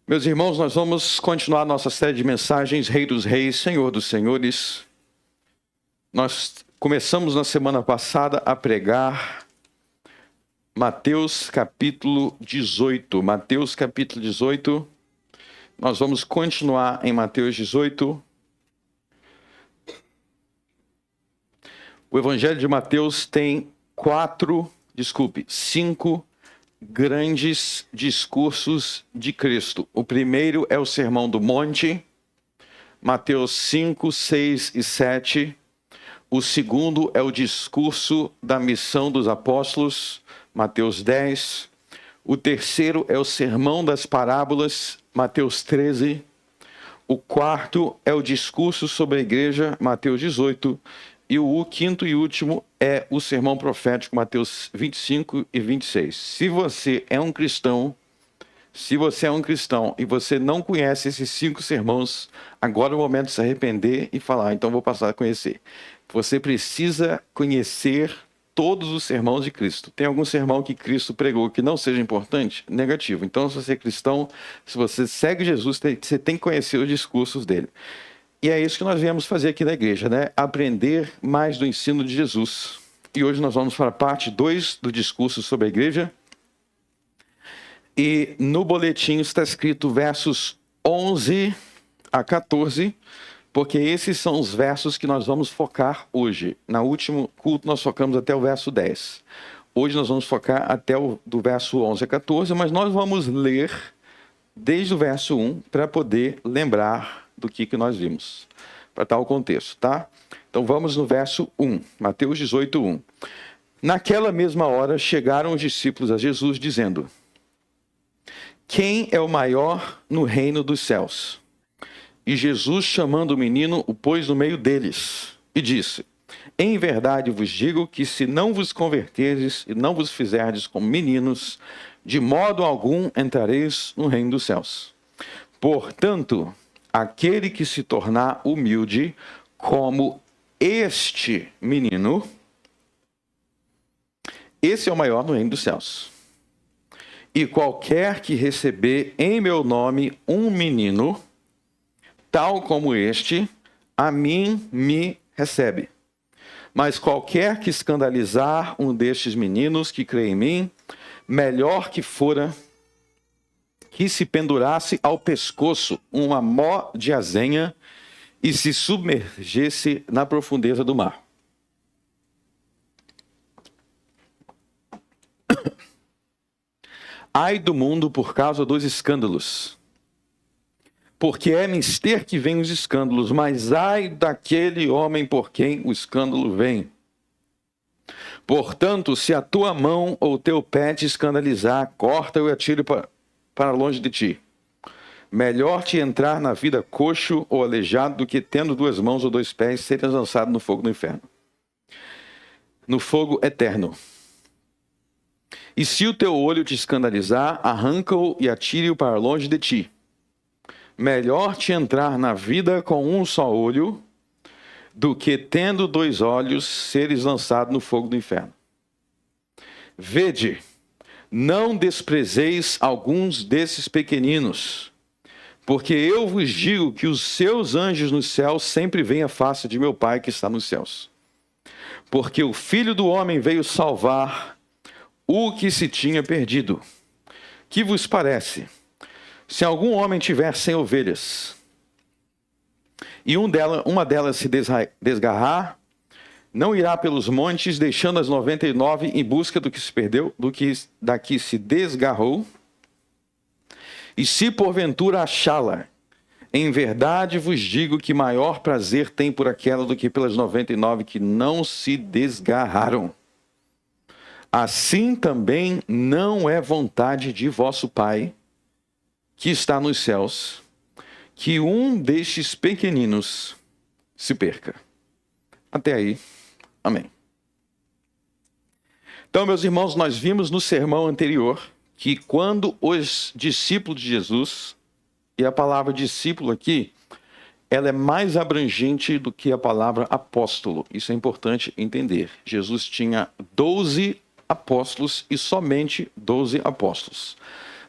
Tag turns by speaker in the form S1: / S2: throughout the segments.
S1: Meus irmãos, nós vamos continuar nossa série de mensagens, Rei dos Reis, Senhor dos Senhores. Nós começamos na semana passada a pregar Mateus capítulo 18. Mateus capítulo 18. Nós vamos continuar em Mateus 18. O Evangelho de Mateus tem cinco grandes discursos de Cristo. O primeiro é o Sermão do Monte, Mateus 5, 6 e 7. O segundo é o discurso da missão dos apóstolos, Mateus 10. O terceiro é o Sermão das Parábolas, Mateus 13. O quarto é o discurso sobre a igreja, Mateus 18. E o quinto e último é o sermão profético, Mateus 25 e 26. Se você é um cristão e você não conhece esses 5 sermões, agora é o momento de se arrepender e falar, então vou passar a conhecer. Você precisa conhecer todos os sermões de Cristo. Tem algum sermão que Cristo pregou que não seja importante? Negativo. Então, se você é cristão, se você segue Jesus, você tem que conhecer os discursos dele. E é isso que nós viemos fazer aqui na igreja, né? Aprender mais do ensino de Jesus. E hoje nós vamos para a parte 2 do discurso sobre a igreja. E no boletim está escrito versos 11 a 14, porque esses são os versos que nós vamos focar hoje. No último culto nós focamos até o verso 10. Hoje nós vamos focar até do verso 11 a 14, mas nós vamos ler desde o verso 1 para poder lembrar do que nós vimos, para tal contexto, tá? Então vamos no verso 1, Mateus 18, 1. Naquela mesma hora chegaram os discípulos a Jesus dizendo: quem é o maior no reino dos céus? E Jesus, chamando o menino, o pôs no meio deles e disse: em verdade vos digo que se não vos converterdes e não vos fizerdes como meninos, de modo algum entrareis no reino dos céus. Portanto, aquele que se tornar humilde como este menino, esse é o maior no reino dos céus. E qualquer que receber em meu nome um menino, tal como este, a mim me recebe. Mas qualquer que escandalizar um destes meninos que crê em mim, melhor que fora que se pendurasse ao pescoço uma mó de azenha e se submergesse na profundeza do mar. Ai do mundo por causa dos escândalos, porque é menester que venham os escândalos, mas ai daquele homem por quem o escândalo vem. Portanto, se a tua mão ou teu pé te escandalizar, corta-o e atire para longe de ti. Melhor te entrar na vida coxo ou aleijado do que tendo 2 mãos ou 2 pés seres lançado no fogo do inferno, no fogo eterno. E se o teu olho te escandalizar, arranca-o e atire-o para longe de ti. Melhor te entrar na vida com um só olho do que tendo 2 olhos seres lançado no fogo do inferno. Vede, não desprezeis alguns desses pequeninos, porque eu vos digo que os seus anjos nos céus sempre veem a face de meu Pai que está nos céus. Porque o Filho do Homem veio salvar o que se tinha perdido. Que vos parece? Se algum homem tiver 100 ovelhas, e uma delas se desgarrar, não irá pelos montes, deixando as 99 em busca do que se perdeu, da que se desgarrou? E se porventura achá-la, em verdade vos digo que maior prazer tem por aquela do que pelas 99 que não se desgarraram. Assim também não é vontade de vosso Pai, que está nos céus, que um destes pequeninos se perca. Até aí. Amém. Então, meus irmãos, nós vimos no sermão anterior que quando os discípulos de Jesus, e a palavra discípulo aqui, ela é mais abrangente do que a palavra apóstolo. Isso é importante entender. Jesus tinha 12 apóstolos e somente 12 apóstolos.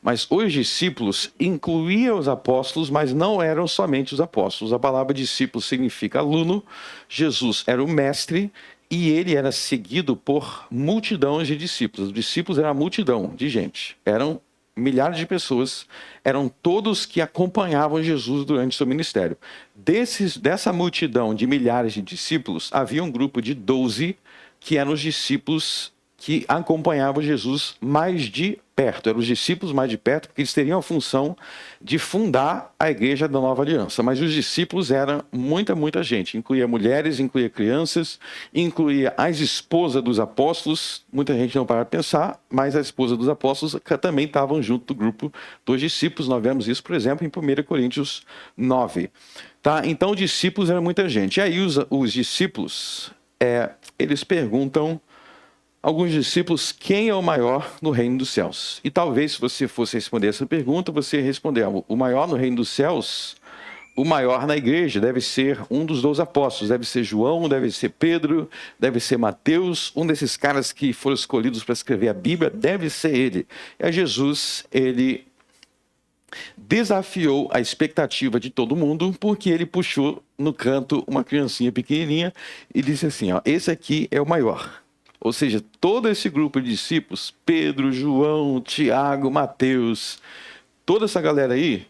S1: Mas os discípulos incluíam os apóstolos, mas não eram somente os apóstolos. A palavra discípulo significa aluno. Jesus era o mestre e ele era seguido por multidões de discípulos. Os discípulos eram a multidão de gente. Eram milhares de pessoas, eram todos que acompanhavam Jesus durante seu ministério. Dessa multidão de milhares de discípulos, havia um grupo de 12 que eram os discípulos que acompanhavam Jesus mais de perto. Eram os discípulos mais de perto, porque eles teriam a função de fundar a igreja da Nova Aliança. Mas os discípulos eram muita gente. Incluía mulheres, incluía crianças, incluía as esposas dos apóstolos. Muita gente não para pensar, mas as esposas dos apóstolos também estavam junto do grupo dos discípulos. Nós vemos isso, por exemplo, em 1 Coríntios 9. Tá? Então, os discípulos eram muita gente. E aí os discípulos, eles perguntam, alguns discípulos, quem é o maior no reino dos céus? E talvez, se você fosse responder essa pergunta, você responder, o maior no reino dos céus, o maior na igreja deve ser um dos 12 apóstolos, deve ser João, deve ser Pedro, deve ser Mateus, um desses caras que foram escolhidos para escrever a Bíblia, deve ser ele. E Jesus, ele desafiou a expectativa de todo mundo, porque ele puxou no canto uma criancinha pequenininha e disse assim, esse aqui é o maior. Ou seja, todo esse grupo de discípulos, Pedro, João, Tiago, Mateus, toda essa galera aí,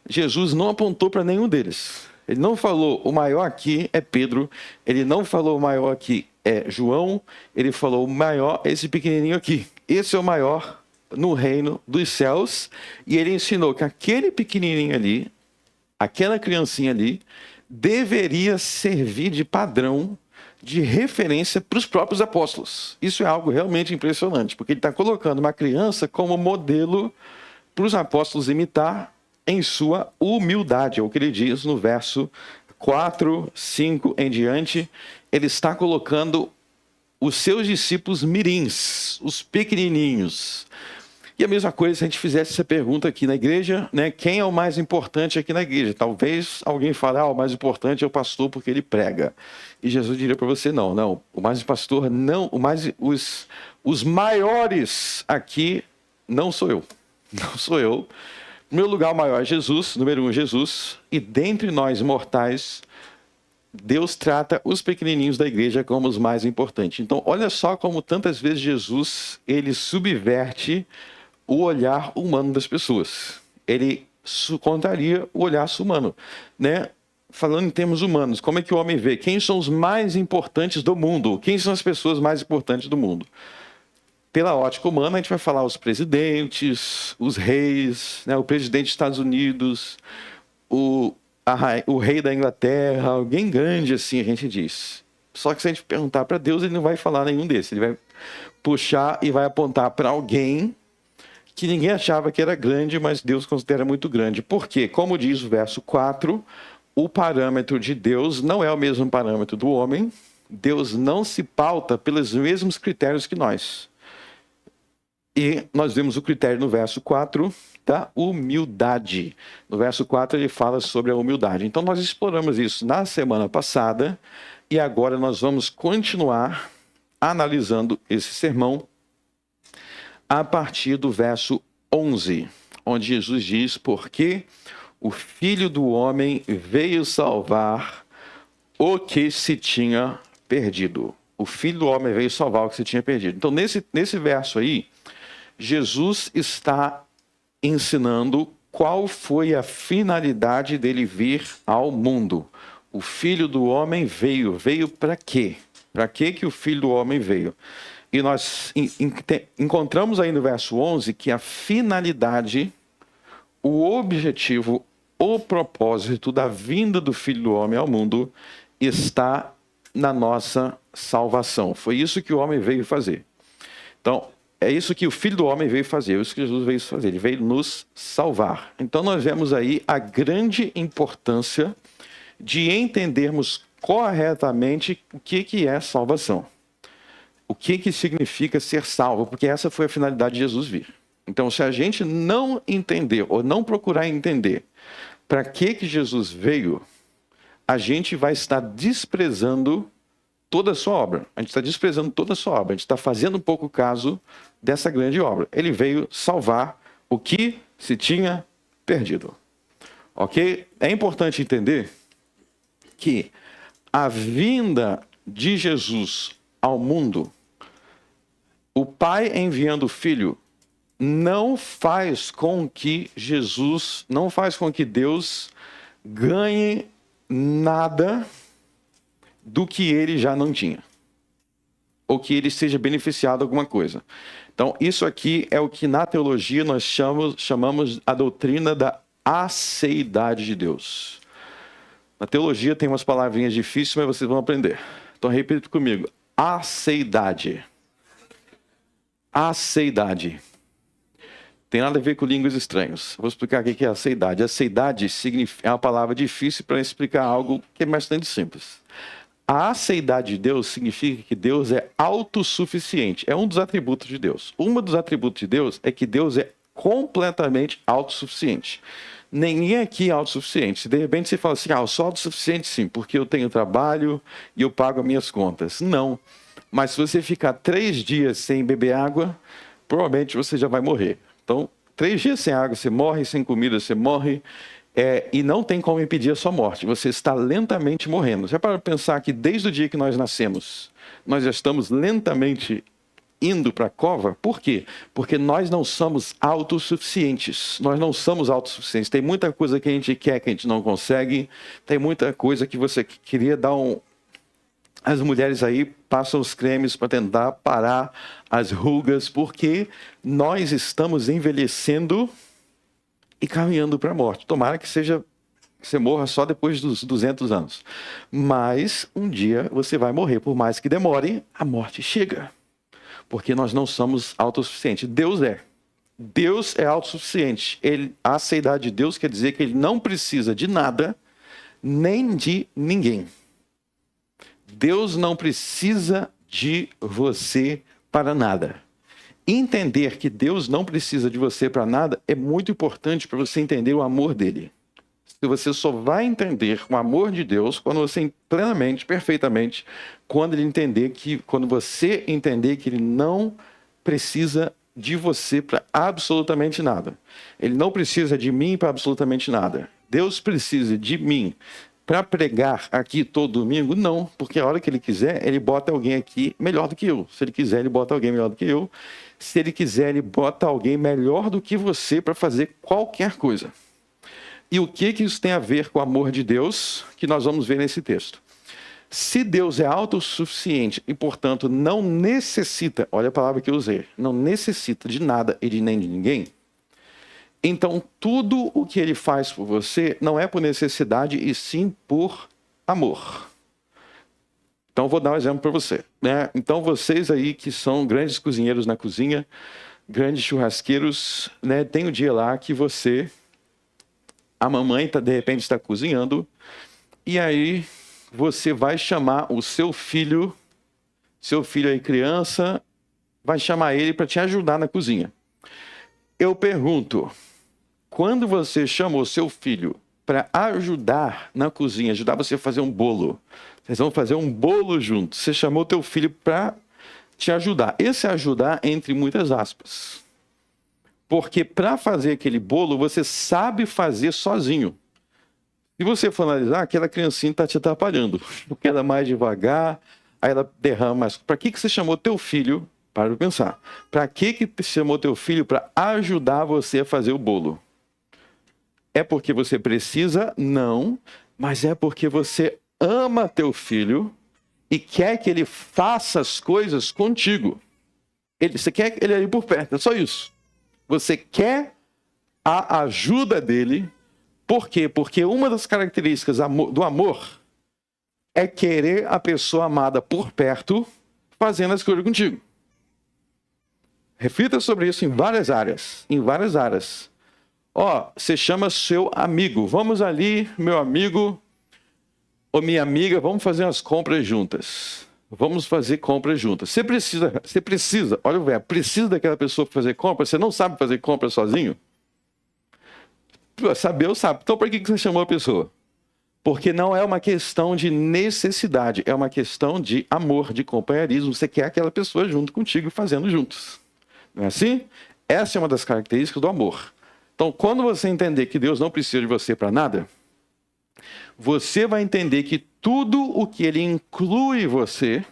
S1: Jesus não apontou para nenhum deles. Ele não falou, o maior aqui é Pedro, ele não falou o maior aqui é João, ele falou o maior é esse pequenininho aqui. Esse é o maior no reino dos céus, e ele ensinou que aquele pequenininho ali, aquela criancinha ali, deveria servir de padrão, de referência para os próprios apóstolos. Isso é algo realmente impressionante, porque ele está colocando uma criança como modelo para os apóstolos imitar em sua humildade. É o que ele diz no verso 4, 5 em diante. Ele está colocando os seus discípulos mirins, os pequenininhos. E a mesma coisa se a gente fizesse essa pergunta aqui na igreja, né? Quem é o mais importante aqui na igreja? Talvez alguém fale, o mais importante é o pastor porque ele prega. E Jesus diria para você, não, o mais pastor não, os maiores aqui não sou eu. Não sou eu. No meu lugar o maior é Jesus, número 1 Jesus, e dentre nós mortais, Deus trata os pequenininhos da igreja como os mais importantes. Então, olha só como tantas vezes Jesus, ele subverte o olhar humano das pessoas. Ele contraria o olhar humano, né? Falando em termos humanos, como é que o homem vê? Quem são os mais importantes do mundo? Quem são as pessoas mais importantes do mundo? Pela ótica humana, a gente vai falar os presidentes, os reis, né? O presidente dos Estados Unidos, o rei da Inglaterra, alguém grande assim, a gente diz. Só que se a gente perguntar para Deus, ele não vai falar nenhum desses. Ele vai puxar e vai apontar para alguém que ninguém achava que era grande, mas Deus considera muito grande. Por quê? Como diz o verso 4, o parâmetro de Deus não é o mesmo parâmetro do homem. Deus não se pauta pelos mesmos critérios que nós. E nós vemos o critério no verso 4 da humildade. No verso 4 ele fala sobre a humildade. Então nós exploramos isso na semana passada e agora nós vamos continuar analisando esse sermão a partir do verso 11, onde Jesus diz, porque o Filho do Homem veio salvar o que se tinha perdido. O Filho do Homem veio salvar o que se tinha perdido. Então, nesse verso aí, Jesus está ensinando qual foi a finalidade dele vir ao mundo. O Filho do Homem veio para quê? Para que o Filho do Homem veio? E nós encontramos aí no verso 11 que a finalidade, o objetivo, o propósito da vinda do Filho do Homem ao mundo está na nossa salvação. Foi isso que o homem veio fazer. Então, é isso que o Filho do Homem veio fazer, é isso que Jesus veio fazer, ele veio nos salvar. Então nós vemos aí a grande importância de entendermos corretamente o que é salvação. O que significa ser salvo, porque essa foi a finalidade de Jesus vir. Então, se a gente não entender, ou não procurar entender para que Jesus veio, a gente vai estar desprezando toda a sua obra. A gente está desprezando toda a sua obra. A gente está fazendo pouco caso dessa grande obra. Ele veio salvar o que se tinha perdido. Ok? É importante entender que a vinda de Jesus ao mundo, o Pai enviando o Filho, não faz com que Deus ganhe nada do que ele já não tinha, ou que ele seja beneficiado de alguma coisa. Então, isso aqui é o que na teologia nós chamamos a doutrina da aceidade de Deus. Na teologia tem umas palavrinhas difíceis, mas vocês vão aprender. Então, repita comigo. Aceidade. Aceidade. Tem nada a ver com línguas estranhas. Vou explicar o que é aceidade. Aceidade é uma palavra difícil para explicar algo que é bastante simples. A aceidade de Deus significa que Deus é autossuficiente. É um dos atributos de Deus. Um dos atributos de Deus é que Deus é completamente autossuficiente. Ninguém aqui é autossuficiente. Se de repente você fala assim, eu sou autossuficiente sim, porque eu tenho trabalho e eu pago as minhas contas. Não. Mas se você ficar 3 dias sem beber água, provavelmente você já vai morrer. Então, 3 dias sem água, você morre, sem comida, você morre. E não tem como impedir a sua morte. Você está lentamente morrendo. Você para pensar que desde o dia que nós nascemos, nós já estamos lentamente indo para a cova. Por quê? Porque nós não somos autossuficientes. Nós não somos autossuficientes. Tem muita coisa que a gente quer que a gente não consegue. Tem muita coisa que você queria dar um... As mulheres aí passam os cremes para tentar parar as rugas, porque nós estamos envelhecendo e caminhando para a morte. Tomara que você morra só depois dos 200 anos. Mas um dia você vai morrer, por mais que demore, a morte chega. Porque nós não somos autossuficientes. Deus é. Deus é autossuficiente. A aceidade de Deus quer dizer que ele não precisa de nada, nem de ninguém. Deus não precisa de você para nada. Entender que Deus não precisa de você para nada é muito importante para você entender o amor dele. Você só vai entender o amor de Deus quando você plenamente, perfeitamente, quando você entender que ele não precisa de você para absolutamente nada. Ele não precisa de mim para absolutamente nada. Deus precisa de mim para pregar aqui todo domingo? Não, porque a hora que ele quiser, ele bota alguém aqui melhor do que eu. Se ele quiser, ele bota alguém melhor do que eu. Se ele quiser, ele bota alguém melhor do que você para fazer qualquer coisa. E o que isso tem a ver com o amor de Deus, que nós vamos ver nesse texto? Se Deus é autossuficiente e, portanto, não necessita, olha a palavra que eu usei, não necessita de nada e de nem de ninguém, então tudo o que ele faz por você não é por necessidade e sim por amor. Então vou dar um exemplo para você, né? Então vocês aí que são grandes cozinheiros na cozinha, grandes churrasqueiros, né? Tem um dia lá que a mamãe de repente está cozinhando e aí você vai chamar o seu filho aí criança, vai chamar ele para te ajudar na cozinha. Eu pergunto, quando você chamou seu filho para ajudar na cozinha, ajudar você a fazer um bolo, vocês vão fazer um bolo juntos, você chamou teu filho para te ajudar. Esse ajudar entre muitas aspas. Porque para fazer aquele bolo, você sabe fazer sozinho. Se você for analisar, aquela criancinha está te atrapalhando. Porque ela é mais devagar, aí ela derrama mais. Para que você chamou teu filho? Para pensar. Para que você chamou teu filho para ajudar você a fazer o bolo? É porque você precisa? Não. Mas é porque você ama teu filho e quer que ele faça as coisas contigo. Você quer ele ali por perto, é só isso. Você quer a ajuda dele. Por quê? Porque uma das características do amor é querer a pessoa amada por perto fazendo as coisas contigo. Reflita sobre isso em várias áreas. Em várias áreas. Você chama seu amigo. Vamos ali, meu amigo ou minha amiga, vamos fazer umas compras juntas. Vamos fazer compras juntas. Você precisa, olha o verbo, precisa daquela pessoa para fazer compras. Você não sabe fazer compras sozinho? Saber, eu sabe. Então, por que você chamou a pessoa? Porque não é uma questão de necessidade, é uma questão de amor, de companheirismo. Você quer aquela pessoa junto contigo, fazendo juntos. Não é assim? Essa é uma das características do amor. Então, quando você entender que Deus não precisa de você para nada, você vai entender que tudo o que Ele inclui em você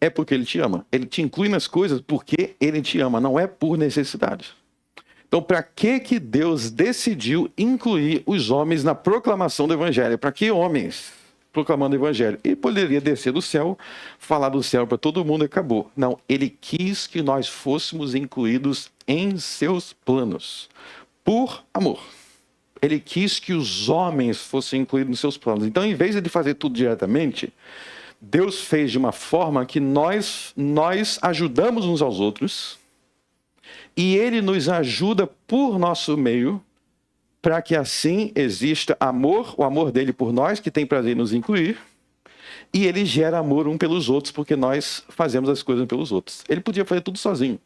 S1: é porque Ele te ama. Ele te inclui nas coisas porque Ele te ama, não é por necessidade. Então, para que Deus decidiu incluir os homens na proclamação do Evangelho? Para que homens proclamando o Evangelho? Ele poderia descer do céu, falar do céu para todo mundo e acabou. Não, Ele quis que nós fôssemos incluídos em seus planos, por amor. Ele quis que os homens fossem incluídos nos seus planos. Então, em vez de fazer tudo diretamente, Deus fez de uma forma que nós ajudamos uns aos outros e Ele nos ajuda por nosso meio para que assim exista amor, o amor dele por nós, que tem prazer em nos incluir, e Ele gera amor um pelos outros porque nós fazemos as coisas pelos outros. Ele podia fazer tudo sozinho.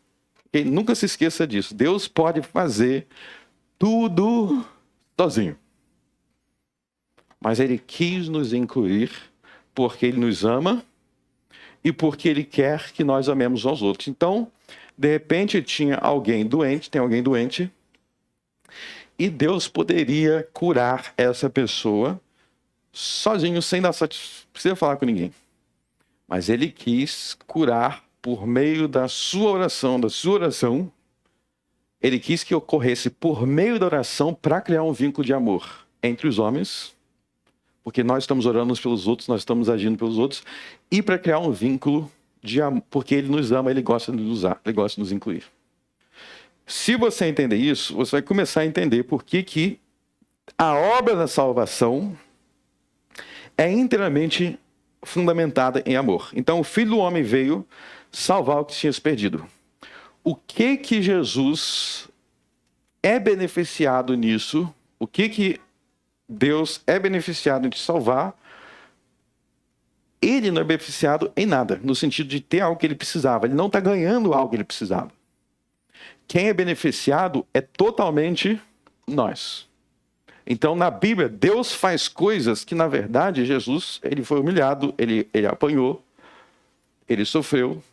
S1: Okay? Nunca se esqueça disso. Deus pode fazer tudo sozinho. Mas Ele quis nos incluir porque Ele nos ama e porque Ele quer que nós amemos aos outros. Então, de repente, tinha alguém doente, tem alguém doente, e Deus poderia curar essa pessoa sozinho, sem dar satisfação. Não precisa falar com ninguém. Mas Ele quis curar por meio da sua oração. Ele quis que ocorresse por meio da oração para criar um vínculo de amor entre os homens, porque nós estamos orando uns pelos outros, nós estamos agindo pelos outros, e para criar um vínculo de amor, porque Ele nos ama, Ele gosta de nos usar, Ele gosta de nos incluir. Se você entender isso, você vai começar a entender por que a obra da salvação é inteiramente fundamentada em amor. Então, o Filho do Homem veio salvar o que tinha se perdido. O que Jesus é beneficiado nisso? O que Deus é beneficiado em te salvar? Ele não é beneficiado em nada, no sentido de ter algo que ele precisava. Ele não está ganhando algo que ele precisava. Quem é beneficiado é totalmente nós. Então, na Bíblia, Deus faz coisas que, na verdade, Jesus, ele foi humilhado, ele apanhou, ele sofreu.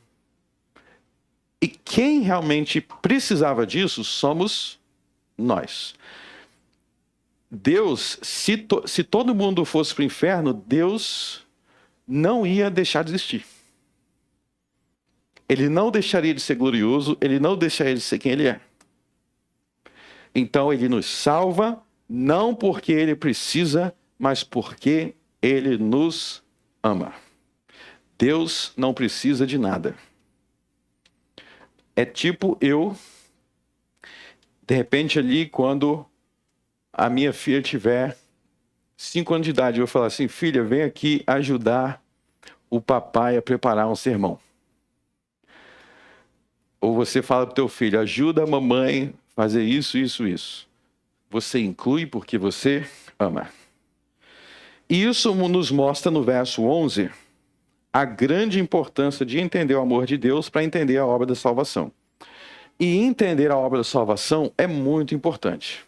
S1: E quem realmente precisava disso somos nós. Deus, se todo mundo fosse para o inferno, Deus não ia deixar de existir. Ele não deixaria de ser glorioso, Ele não deixaria de ser quem Ele é. Então Ele nos salva, não porque Ele precisa, mas porque Ele nos ama. Deus não precisa de nada. É tipo eu, de repente ali, quando a minha filha tiver 5 anos de idade, eu vou falar assim: filha, vem aqui ajudar o papai a preparar um sermão. Ou você fala para o teu filho: ajuda a mamãe a fazer isso, isso, isso. Você inclui porque você ama. E isso nos mostra no verso 11 a grande importância de entender o amor de Deus para entender a obra da salvação. E entender a obra da salvação é muito importante.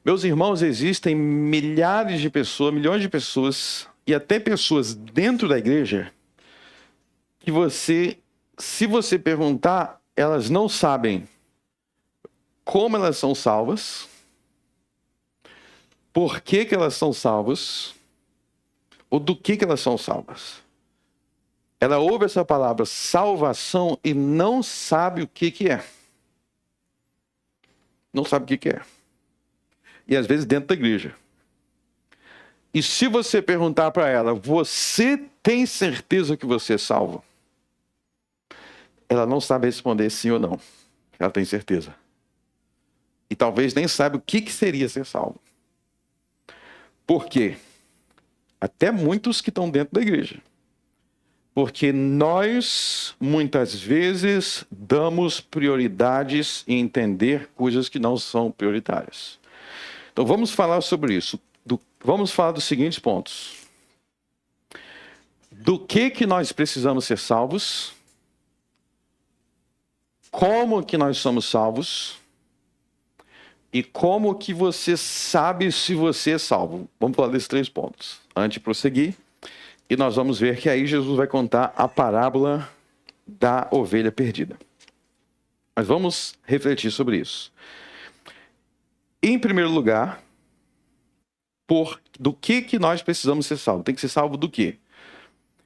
S1: Meus irmãos, existem milhares de pessoas, milhões de pessoas, e até pessoas dentro da igreja, que se você perguntar, elas não sabem como elas são salvas, por que elas são salvas, ou do que elas são salvas. Ela ouve essa palavra salvação e não sabe o que é. Não sabe o que é. E às vezes dentro da igreja. E se você perguntar para ela: você tem certeza que você é salvo? Ela não sabe responder sim ou não. Ela tem certeza. E talvez nem saiba o que seria ser salvo. Por quê? Até muitos que estão dentro da igreja. Porque nós, muitas vezes, damos prioridades em entender coisas que não são prioritárias. Então vamos falar sobre isso. Vamos falar dos seguintes pontos. Do que nós precisamos ser salvos? Como que nós somos salvos? E como que você sabe se você é salvo? Vamos falar desses 3 pontos. Antes de prosseguir, e nós vamos ver que aí Jesus vai contar a parábola da ovelha perdida. Mas vamos refletir sobre isso. Em primeiro lugar, do que nós precisamos ser salvos? Tem que ser salvo do quê?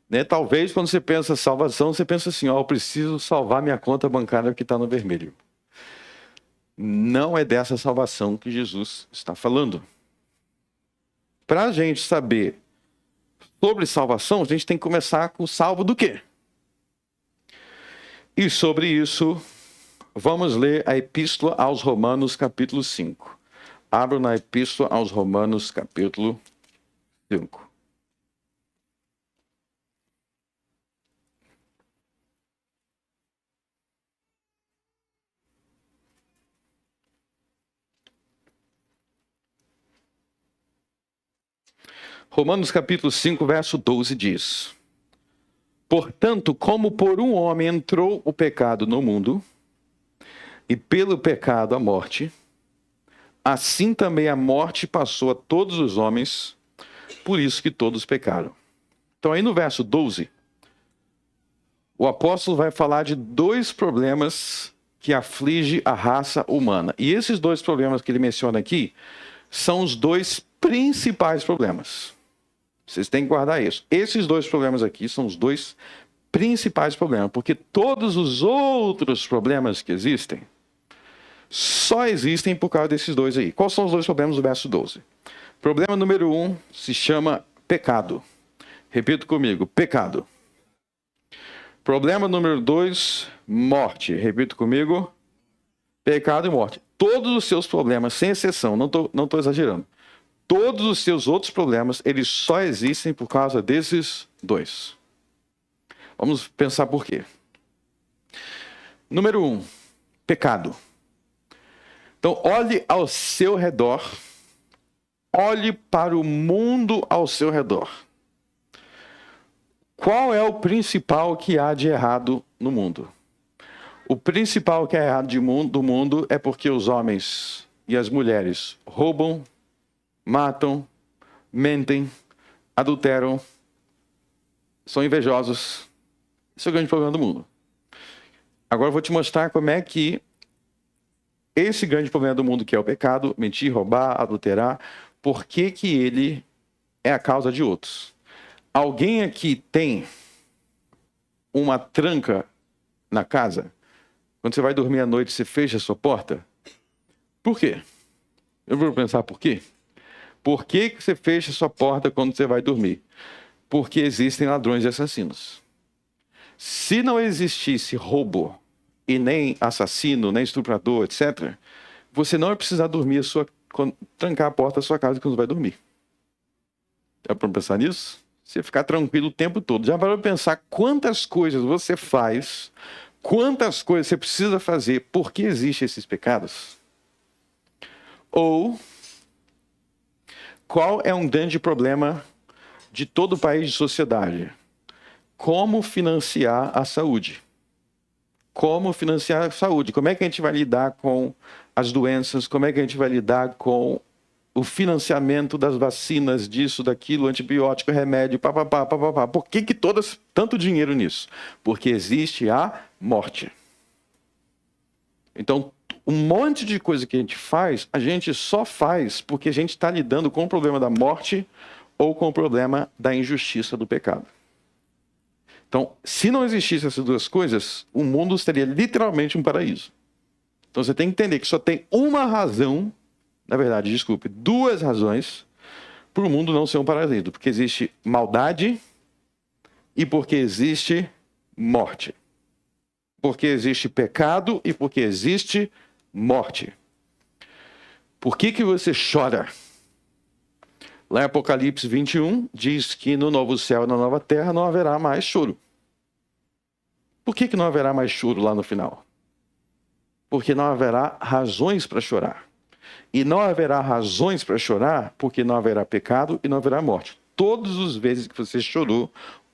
S1: Né? Talvez quando você pensa salvação, você pensa assim, eu preciso salvar minha conta bancária que está no vermelho. Não é dessa salvação que Jesus está falando. Para a gente saber sobre salvação, a gente tem que começar com o salvo do quê? E sobre isso, vamos ler a Epístola aos Romanos, capítulo 5. Abro na Epístola aos Romanos, capítulo 5. Romanos capítulo 5, verso 12 diz: Portanto, como por um homem entrou o pecado no mundo, e pelo pecado a morte, assim também a morte passou a todos os homens, por isso que todos pecaram. Então aí no verso 12, o apóstolo vai falar de dois problemas que afligem a raça humana. E esses dois problemas que ele menciona aqui são os dois principais problemas. Vocês têm que guardar isso. Esses dois problemas aqui são os dois principais problemas, porque todos os outros problemas que existem só existem por causa desses dois aí. Quais são os dois problemas do verso 12? Problema número 1 se chama pecado. Repita comigo, pecado. Problema número 2, morte. Repita comigo, pecado e morte. Todos os seus problemas, sem exceção, não tô exagerando. Todos os seus outros problemas, eles só existem por causa desses dois. Vamos pensar por quê. Número 1, pecado. Então, olhe ao seu redor. Olhe para o mundo ao seu redor. Qual é o principal que há de errado no mundo? O principal que é errado do mundo é porque os homens e as mulheres roubam, matam, mentem, adulteram, são invejosos. Esse é o grande problema do mundo. Agora eu vou te mostrar como é que esse grande problema do mundo, que é o pecado, mentir, roubar, adulterar, por que ele é a causa de outros. Alguém aqui tem uma tranca na casa? Quando você vai dormir à noite, você fecha a sua porta? Por quê? Eu vou pensar por quê? Por que você fecha a sua porta quando você vai dormir? Porque existem ladrões e assassinos. Se não existisse roubo, e nem assassino, nem estuprador, etc., você não vai precisar dormir trancar a porta da sua casa quando vai dormir. Já para pensar nisso? Você ficar tranquilo o tempo todo. Já para pensar quantas coisas você faz, quantas coisas você precisa fazer, por que existem esses pecados? Ou qual é um grande problema de todo o país de sociedade? Como financiar a saúde? Como financiar a saúde? Como é que a gente vai lidar com as doenças? Como é que a gente vai lidar com o financiamento das vacinas, disso, daquilo, antibiótico, remédio, papapá, papapá? Por que tanto dinheiro nisso? Porque existe a morte. Então, um monte de coisa que a gente só faz porque a gente está lidando com o problema da morte ou com o problema da injustiça do pecado. Então, se não existissem essas duas coisas, o mundo seria literalmente um paraíso. Então, você tem que entender que só tem uma razão, na verdade, desculpe, duas razões para o mundo não ser um paraíso. Porque existe maldade e porque existe morte. Porque existe pecado e porque existe morte. Por que você chora? Lá em Apocalipse 21, diz que no novo céu e na nova terra não haverá mais choro. Por que não haverá mais choro lá no final? Porque não haverá razões para chorar. E não haverá razões para chorar porque não haverá pecado e não haverá morte. Todas as vezes que você chorou,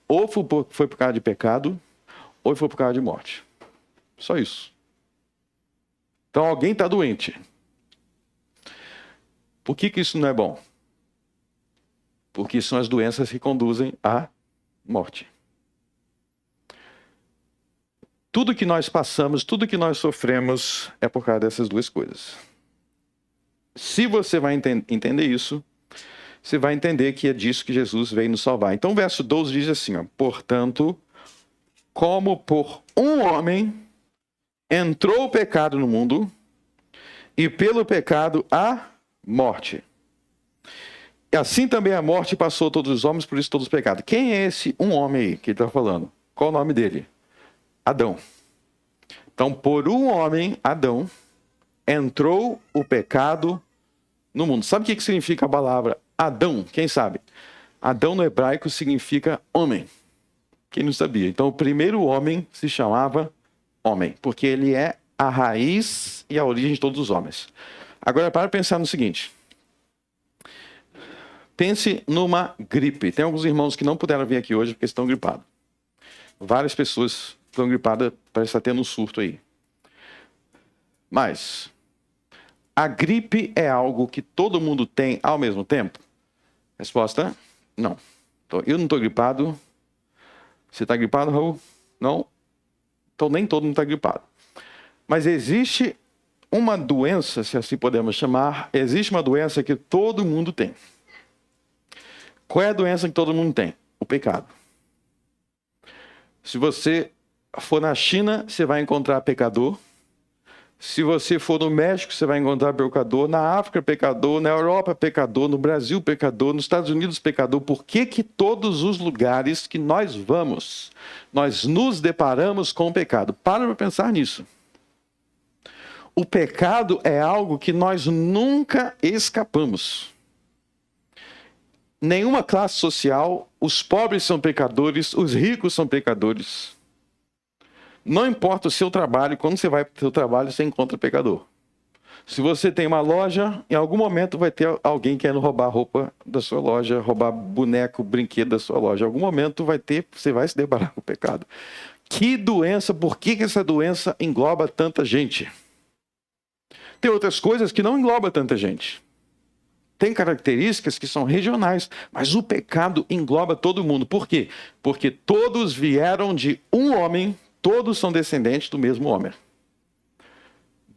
S1: ou foi por causa de pecado, ou foi por causa de morte. Só isso. Então alguém está doente. Por que isso não é bom? Porque são as doenças que conduzem à morte. tudo que nós passamos, tudo que nós sofremos é por causa dessas duas coisas. Se você vai entender isso, você vai entender que é disso que Jesus veio nos salvar. Então o verso 12 diz assim, ó, portanto, como por um homem entrou o pecado no mundo, e pelo pecado a morte. E assim também a morte passou a todos os homens, por isso todos os pecados. Quem é esse um homem aí que ele está falando? Qual o nome dele? Adão. Então, por um homem, Adão, entrou o pecado no mundo. Sabe o que significa a palavra Adão? Quem sabe? Adão no hebraico significa homem. Quem não sabia? Então, o primeiro homem se chamava homem, porque ele é a raiz e a origem de todos os homens. Agora, para pensar no seguinte. Pense numa gripe. Tem alguns irmãos que não puderam vir aqui hoje porque estão gripados. Várias pessoas estão gripadas, parece estar tendo um surto aí. Mas a gripe é algo que todo mundo tem ao mesmo tempo? Resposta, não. Eu não estou gripado. Você está gripado, Raul? Não? Então nem todo mundo está gripado. Mas existe uma doença, se assim podemos chamar, existe uma doença que todo mundo tem. Qual é a doença que todo mundo tem? O pecado. Se você for na China, você vai encontrar pecador. Se você for no México, você vai encontrar pecador. Na África, pecador. Na Europa, pecador. No Brasil, pecador. Nos Estados Unidos, pecador. Por que todos os lugares que nós vamos, nós nos deparamos com o pecado? Para pensar nisso. O pecado é algo que nós nunca escapamos. Nenhuma classe social, os pobres são pecadores, os ricos são pecadores. Não importa o seu trabalho, quando você vai para o seu trabalho, você encontra pecador. Se você tem uma loja, em algum momento vai ter alguém querendo roubar roupa da sua loja, roubar boneco, brinquedo da sua loja. Em algum momento você vai se deparar com o pecado. Que doença, por que essa doença engloba tanta gente? Tem outras coisas que não englobam tanta gente. Tem características que são regionais, mas o pecado engloba todo mundo. Por quê? Porque todos vieram de um homem, todos são descendentes do mesmo homem.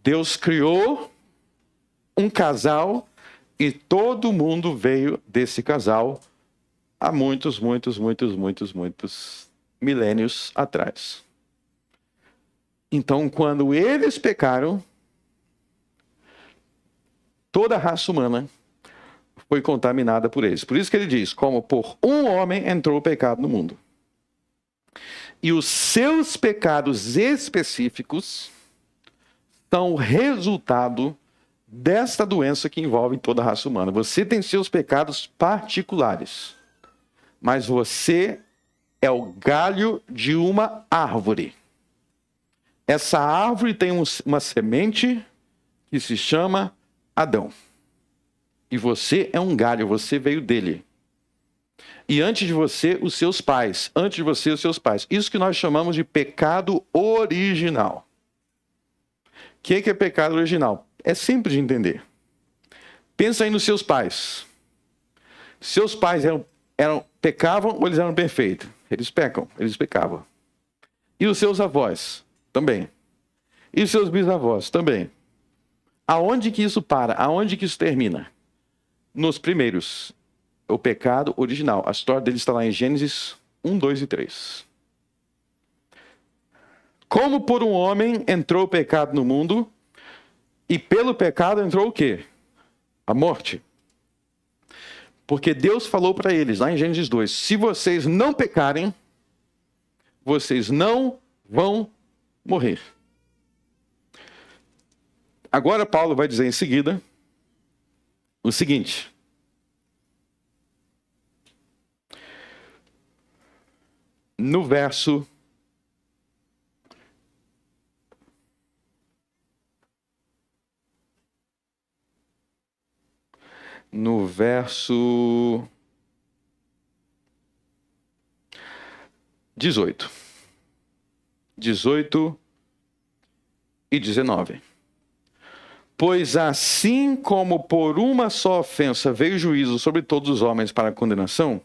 S1: Deus criou um casal e todo mundo veio desse casal há muitos milênios atrás. Então, quando eles pecaram, toda a raça humana foi contaminada por eles. Por isso que ele diz, como por um homem entrou o pecado no mundo. E os seus pecados específicos são o resultado desta doença que envolve toda a raça humana. Você tem seus pecados particulares, mas você é o galho de uma árvore. Essa árvore tem uma semente que se chama Adão. E você é um galho, você veio dele. E antes de você, os seus pais. Antes de você, os seus pais. Isso que nós chamamos de pecado original. O que é pecado original? É simples de entender. Pensa aí nos seus pais. Seus pais pecavam ou eles eram perfeitos? Eles pecavam. E os seus avós? Também. E os seus bisavós? Também. Aonde que isso para? Aonde que isso termina? Nos primeiros. O pecado original. A história dele está lá em Gênesis 1, 2 e 3. Como por um homem entrou o pecado no mundo, e pelo pecado entrou o quê? A morte. Porque Deus falou para eles, lá em Gênesis 2, se vocês não pecarem, vocês não vão morrer. Agora Paulo vai dizer em seguida o seguinte. No verso 18. 18 e 19. Pois assim como por uma só ofensa veio o juízo sobre todos os homens para a condenação,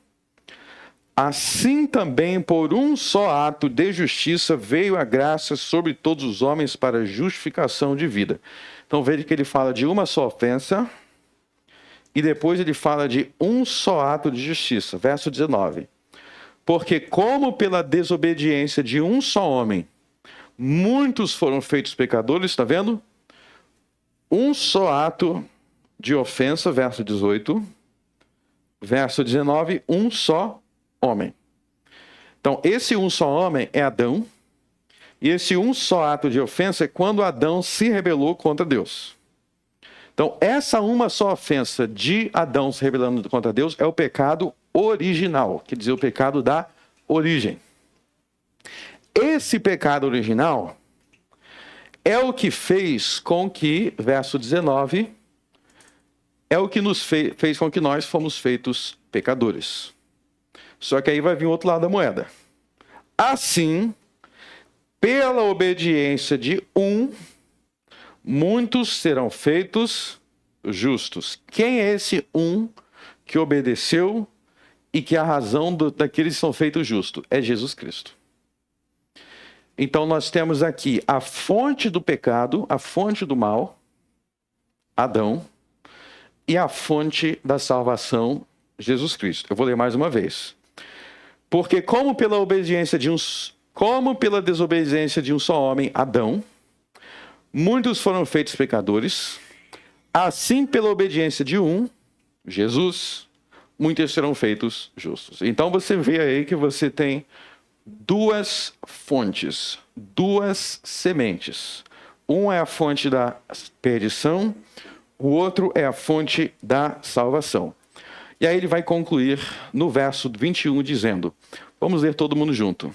S1: assim também por um só ato de justiça veio a graça sobre todos os homens para justificação de vida. Então veja que ele fala de uma só ofensa e depois ele fala de um só ato de justiça. Verso 19. Porque como pela desobediência de um só homem muitos foram feitos pecadores, está vendo? Um só ato de ofensa, verso 18. Verso 19, um só homem. Então, esse um só homem é Adão. E esse um só ato de ofensa é quando Adão se rebelou contra Deus. Então, essa uma só ofensa de Adão se rebelando contra Deus é o pecado original, quer dizer, o pecado da origem. Esse pecado original é o que fez com que, verso 19, é o que nos fez com que nós fomos feitos pecadores. Só que aí vai vir o outro lado da moeda. Assim, pela obediência de um, muitos serão feitos justos. Quem é esse um que obedeceu e que a razão daqueles que são feitos justos? É Jesus Cristo. Então nós temos aqui a fonte do pecado, a fonte do mal, Adão, e a fonte da salvação, Jesus Cristo. Eu vou ler mais uma vez. Porque como pela desobediência de um só homem, Adão, muitos foram feitos pecadores, assim pela obediência de um, Jesus, muitos serão feitos justos. Então você vê aí que você tem duas fontes, duas sementes. Um é a fonte da perdição, o outro é a fonte da salvação. E aí ele vai concluir no verso 21 dizendo, vamos ler todo mundo junto.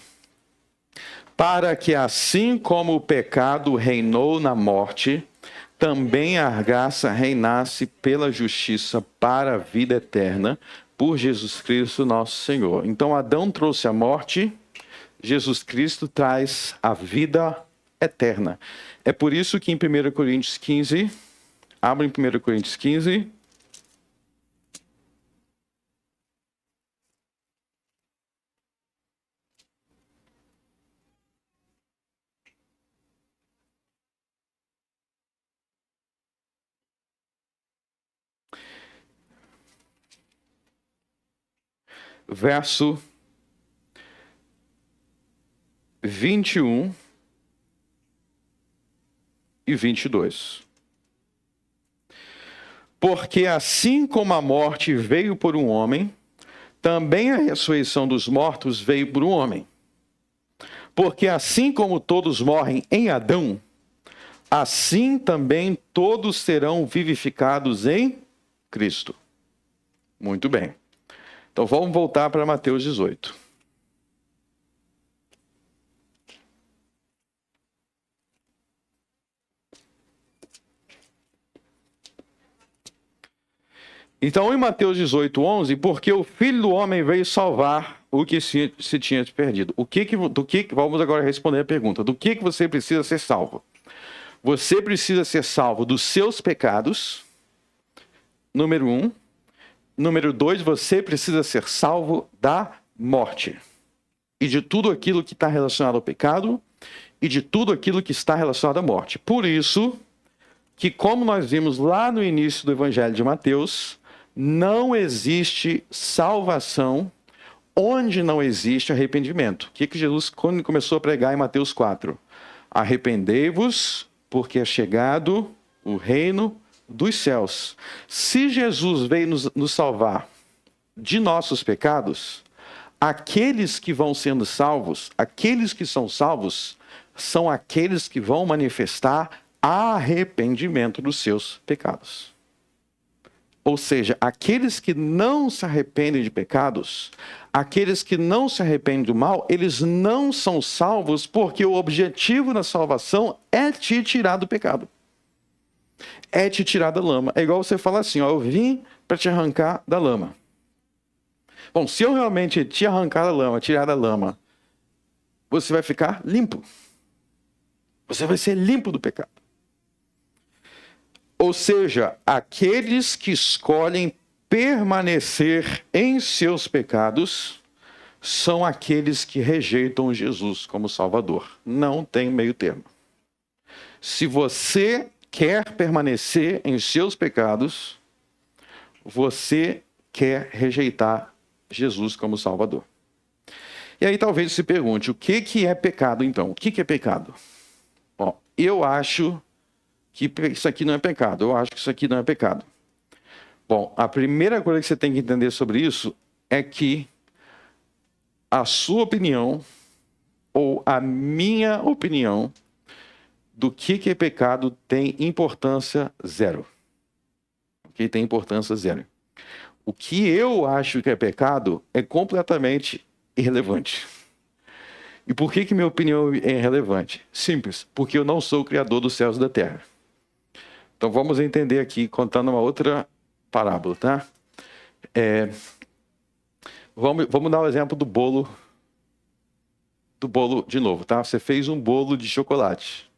S1: Para que assim como o pecado reinou na morte, também a graça reinasse pela justiça para a vida eterna, por Jesus Cristo nosso Senhor. Então Adão trouxe a morte, Jesus Cristo traz a vida eterna. É por isso que em 1 Coríntios 15, abre em 1 Coríntios 15, verso 21 e 22. Porque assim como a morte veio por um homem, também a ressurreição dos mortos veio por um homem. Porque assim como todos morrem em Adão, assim também todos serão vivificados em Cristo. Muito bem. Então vamos voltar para Mateus 18. Então, em Mateus 18, 11, porque o Filho do Homem veio salvar o que se tinha perdido. Vamos agora responder a pergunta. Do que você precisa ser salvo? Você precisa ser salvo dos seus pecados, número 1. Número 2, você precisa ser salvo da morte. E de tudo aquilo que está relacionado ao pecado e de tudo aquilo que está relacionado à morte. Por isso, que como nós vimos lá no início do Evangelho de Mateus, não existe salvação onde não existe arrependimento. O que Jesus quando começou a pregar em Mateus 4? Arrependei-vos, porque é chegado o reino dos céus. Se Jesus veio nos salvar de nossos pecados, aqueles que vão sendo salvos, aqueles que são salvos, são aqueles que vão manifestar arrependimento dos seus pecados. Ou seja, aqueles que não se arrependem de pecados, aqueles que não se arrependem do mal, eles não são salvos porque o objetivo da salvação é te tirar do pecado. É te tirar da lama. É igual você falar assim, ó, eu vim para te arrancar da lama. Bom, se eu realmente te arrancar da lama, tirar da lama, você vai ficar limpo. Você vai ser limpo do pecado. Ou seja, aqueles que escolhem permanecer em seus pecados são aqueles que rejeitam Jesus como Salvador. Não tem meio termo. Se você quer permanecer em seus pecados, você quer rejeitar Jesus como Salvador. E aí talvez se pergunte, o que é pecado então? O que é pecado? Bom, eu acho que isso aqui não é pecado. Eu acho que isso aqui não é pecado. Bom, a primeira coisa que você tem que entender sobre isso é que a sua opinião ou a minha opinião do que é pecado tem importância zero. Ok? Tem importância zero. O que eu acho que é pecado é completamente irrelevante. E por que minha opinião é irrelevante? Simples, porque eu não sou o criador dos céus e da terra. Então vamos entender aqui, contando uma outra parábola, tá? Vamos dar o exemplo do bolo de novo, tá? Você fez um bolo de chocolate.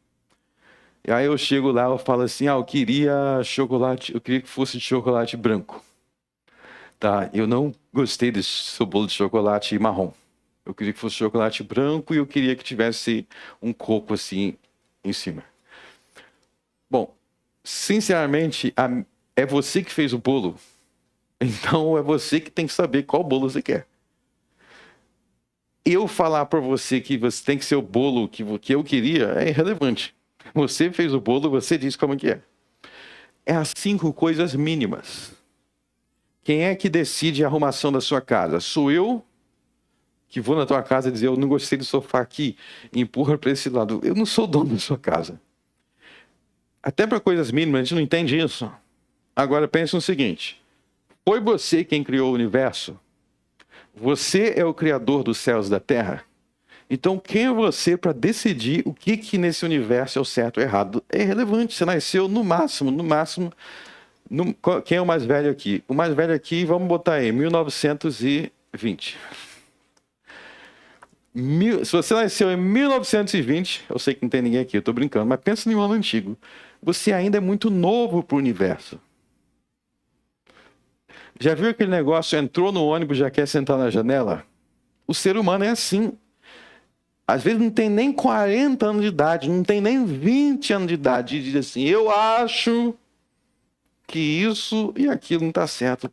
S1: E aí eu chego lá, eu falo assim, eu queria chocolate, eu queria que fosse de chocolate branco. Tá? Eu não gostei desse seu bolo de chocolate marrom. Eu queria que fosse chocolate branco e eu queria que tivesse um coco assim em cima. Bom, sinceramente, é você que fez o bolo. Então é você que tem que saber qual bolo você quer. Eu falar para você que você tem que ser o bolo que eu queria é irrelevante. Você fez o bolo, você diz como que é. É as 5 coisas mínimas. Quem é que decide a arrumação da sua casa? Sou eu que vou na tua casa e dizer, eu não gostei do sofá aqui, e empurra para esse lado. Eu não sou dono da sua casa. Até para coisas mínimas, a gente não entende isso. Agora pense no seguinte, foi você quem criou o universo? Você é o criador dos céus e da terra? Então quem é você para decidir o que nesse universo é o certo ou errado? É irrelevante, você nasceu no máximo. Quem é o mais velho aqui? O mais velho aqui, vamos botar aí, 1920. Se você nasceu em 1920, eu sei que não tem ninguém aqui, eu estou brincando, mas pensa em um ano antigo. Você ainda é muito novo para o universo. Já viu aquele negócio, entrou no ônibus, já quer sentar na janela? O ser humano é assim. Às vezes não tem nem 40 anos de idade, não tem nem 20 anos de idade, e diz assim, eu acho que isso e aquilo não está certo.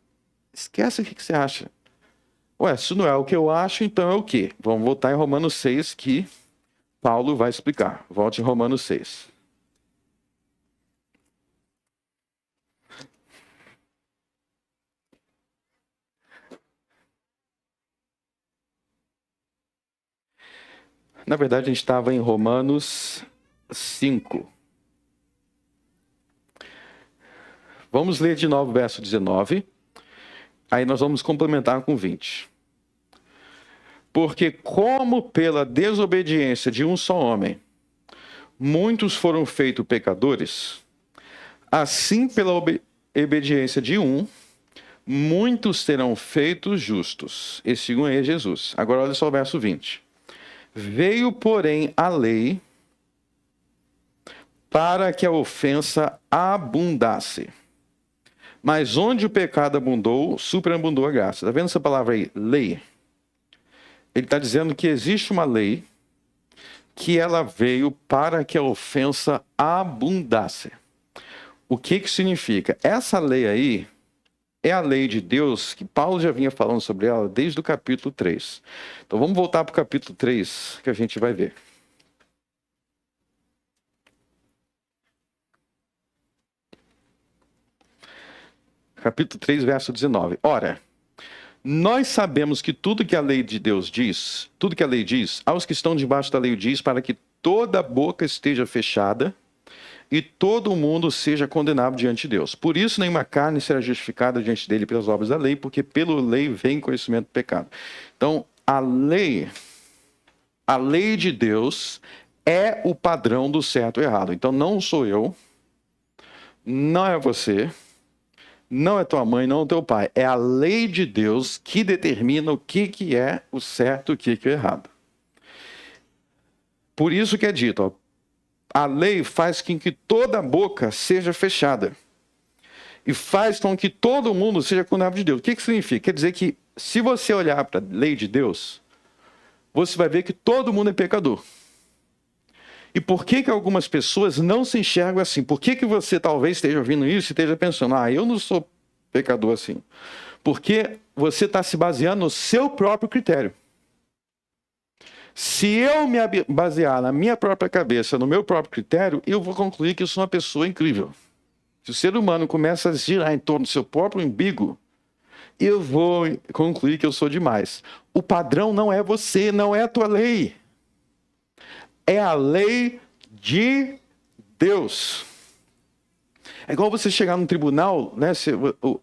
S1: Esquece o que você acha. Ué, se não é o que eu acho, então é o quê? Vamos voltar em Romanos 6, que Paulo vai explicar. Volte em Romanos 6. Na verdade, a gente estava em Romanos 5. Vamos ler de novo o verso 19. Aí nós vamos complementar com 20. Porque como pela desobediência de um só homem, muitos foram feitos pecadores, assim pela obediência de um, muitos serão feitos justos. Esse um é Jesus. Agora olha só o verso 20. Veio, porém, a lei para que a ofensa abundasse. Mas onde o pecado abundou, superabundou a graça. Está vendo essa palavra aí? Lei. Ele está dizendo que existe uma lei que ela veio para que a ofensa abundasse. O que significa? Essa lei aí é a lei de Deus que Paulo já vinha falando sobre ela desde o capítulo 3. Então vamos voltar para o capítulo 3 que a gente vai ver. Capítulo 3, verso 19. Ora, nós sabemos que tudo que a lei de Deus diz, tudo que a lei diz, aos que estão debaixo da lei diz, para que toda boca esteja fechada e todo mundo seja condenado diante de Deus. Por isso, nenhuma carne será justificada diante dele pelas obras da lei, porque pela lei vem conhecimento do pecado. Então, a lei de Deus é o padrão do certo e errado. Então, não sou eu, não é você, não é tua mãe, não é teu pai. É a lei de Deus que determina o que é o certo e o que é o errado. Por isso que é dito, a lei faz com que toda boca seja fechada. E faz com que todo mundo seja condenado de Deus. O que significa? Quer dizer que se você olhar para a lei de Deus, você vai ver que todo mundo é pecador. E por que algumas pessoas não se enxergam assim? Por que você talvez esteja ouvindo isso e esteja pensando, eu não sou pecador assim? Porque você está se baseando no seu próprio critério. Se eu me basear na minha própria cabeça, no meu próprio critério, eu vou concluir que eu sou uma pessoa incrível. Se o ser humano começa a girar em torno do seu próprio umbigo, eu vou concluir que eu sou demais. O padrão não é você, não é a tua lei. É a lei de Deus. É igual você chegar no tribunal, né?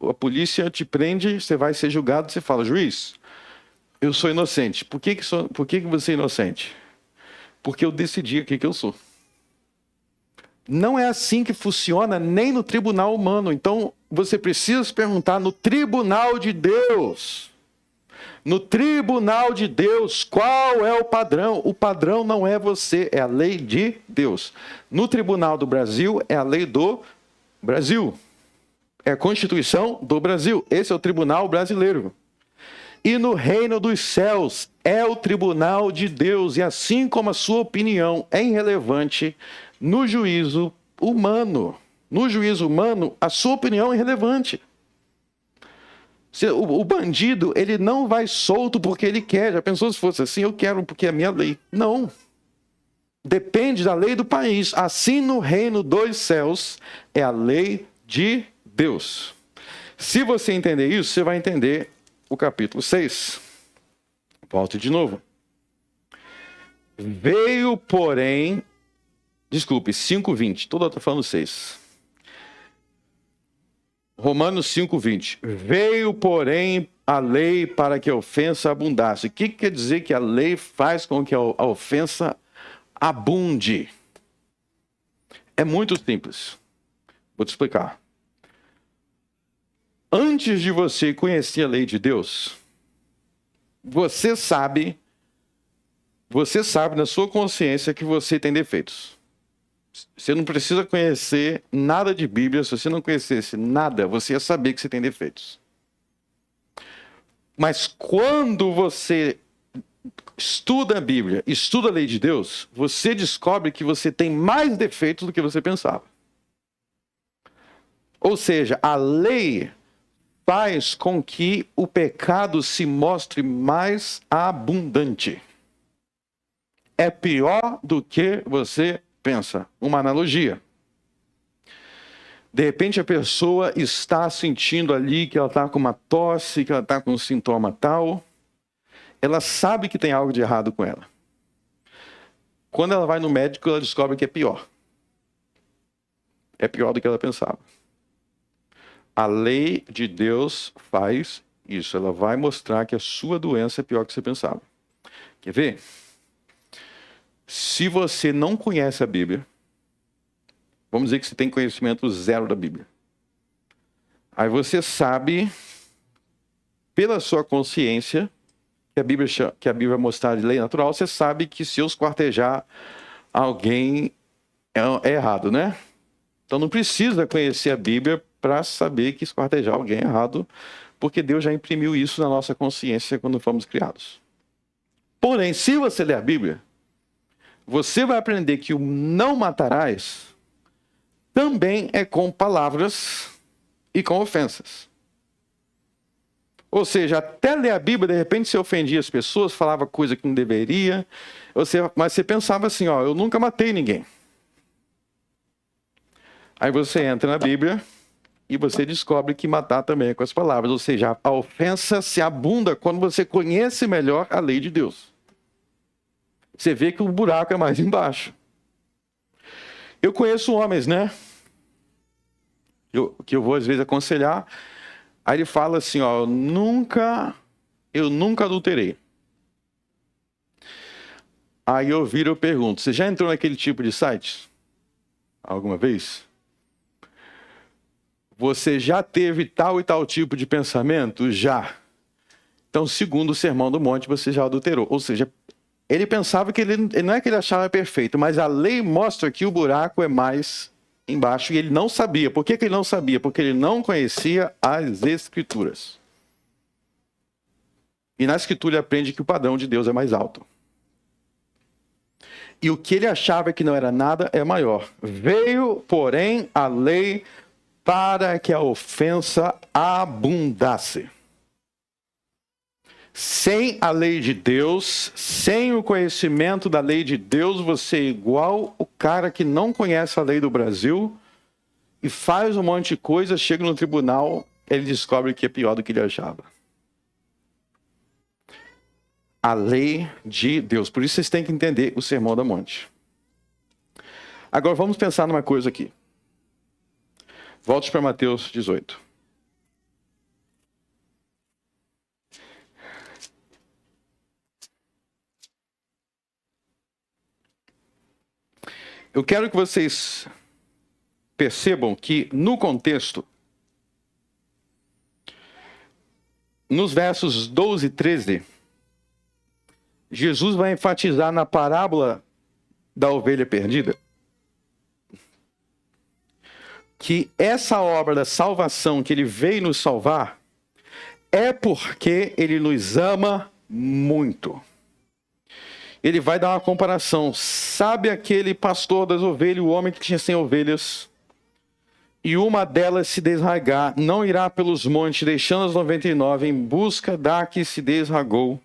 S1: A polícia te prende, você vai ser julgado, você fala, juiz, eu sou inocente. Por que você é inocente? Porque eu decidi o que eu sou. Não é assim que funciona nem no tribunal humano. Então, você precisa se perguntar no tribunal de Deus. No tribunal de Deus, qual é o padrão? O padrão não é você, é a lei de Deus. No tribunal do Brasil, é a lei do Brasil. É a Constituição do Brasil. Esse é o tribunal brasileiro. E no reino dos céus, é o tribunal de Deus. E assim como a sua opinião é irrelevante no juízo humano, a sua opinião é irrelevante. O bandido, ele não vai solto porque ele quer. Já pensou se fosse assim? Eu quero porque é a minha lei. Não. Depende da lei do país. Assim no reino dos céus é a lei de Deus. Se você entender isso, você vai entender o capítulo 6. Volte de novo. Veio, porém... Desculpe, 5:20. Toda outra falando 6. Romanos 5:20. Veio, porém, a lei para que a ofensa abundasse. O que quer dizer que a lei faz com que a ofensa abunde? É muito simples. Vou te explicar. Antes de você conhecer a lei de Deus, você sabe na sua consciência que você tem defeitos. Você não precisa conhecer nada de Bíblia. Se você não conhecesse nada, você ia saber que você tem defeitos. Mas quando você estuda a Bíblia, estuda a lei de Deus, você descobre que você tem mais defeitos do que você pensava. Ou seja, a lei faz com que o pecado se mostre mais abundante. É pior do que você pensa. Uma analogia. De repente a pessoa está sentindo ali que ela está com uma tosse, que ela está com um sintoma tal. Ela sabe que tem algo de errado com ela. Quando ela vai no médico, ela descobre que é pior. É pior do que ela pensava. A lei de Deus faz isso. Ela vai mostrar que a sua doença é pior do que você pensava. Quer ver? Se você não conhece a Bíblia, vamos dizer que você tem conhecimento zero da Bíblia. Aí você sabe, pela sua consciência, que a Bíblia mostrar de lei natural, você sabe que se eu esquartejar alguém é errado, né? Então não precisa conhecer a Bíblia para saber que esquartejar alguém é errado, porque Deus já imprimiu isso na nossa consciência quando fomos criados. Porém, se você ler a Bíblia, você vai aprender que o não matarás também é com palavras e com ofensas. Ou seja, até ler a Bíblia, de repente você ofendia as pessoas, falava coisa que não deveria, mas você pensava assim, eu nunca matei ninguém. Aí você entra na Bíblia e você descobre que matar também é com as palavras. Ou seja, a ofensa se abunda quando você conhece melhor a lei de Deus. Você vê que o buraco é mais embaixo. Eu conheço homens, né? Que eu vou às vezes aconselhar. Aí ele fala assim, eu nunca adulterei. Aí eu viro e pergunto, você já entrou naquele tipo de site? Alguma vez? Você já teve tal e tal tipo de pensamento? Já. Então, segundo o Sermão do Monte, você já adulterou. Ou seja, ele pensava que ele não é que ele achava perfeito, mas a lei mostra que o buraco é mais embaixo e ele não sabia. Por que ele não sabia? Porque ele não conhecia as Escrituras. E na Escritura ele aprende que o padrão de Deus é mais alto. E o que ele achava que não era nada é maior. Veio, porém, a lei para que a ofensa abundasse. Sem a lei de Deus, sem o conhecimento da lei de Deus, você é igual o cara que não conhece a lei do Brasil e faz um monte de coisa, chega no tribunal, ele descobre que é pior do que ele achava. A lei de Deus. Por isso vocês têm que entender o Sermão do Monte. Agora vamos pensar numa coisa aqui. Volte para Mateus 18. Eu quero que vocês percebam que no contexto, nos versos 12 e 13, Jesus vai enfatizar na parábola da ovelha perdida que essa obra da salvação que ele veio nos salvar é porque ele nos ama muito. Ele vai dar uma comparação. Sabe aquele pastor das ovelhas, o homem que tinha 100 ovelhas, e uma delas se desragar, não irá pelos montes, deixando as 99 em busca da que se desragou.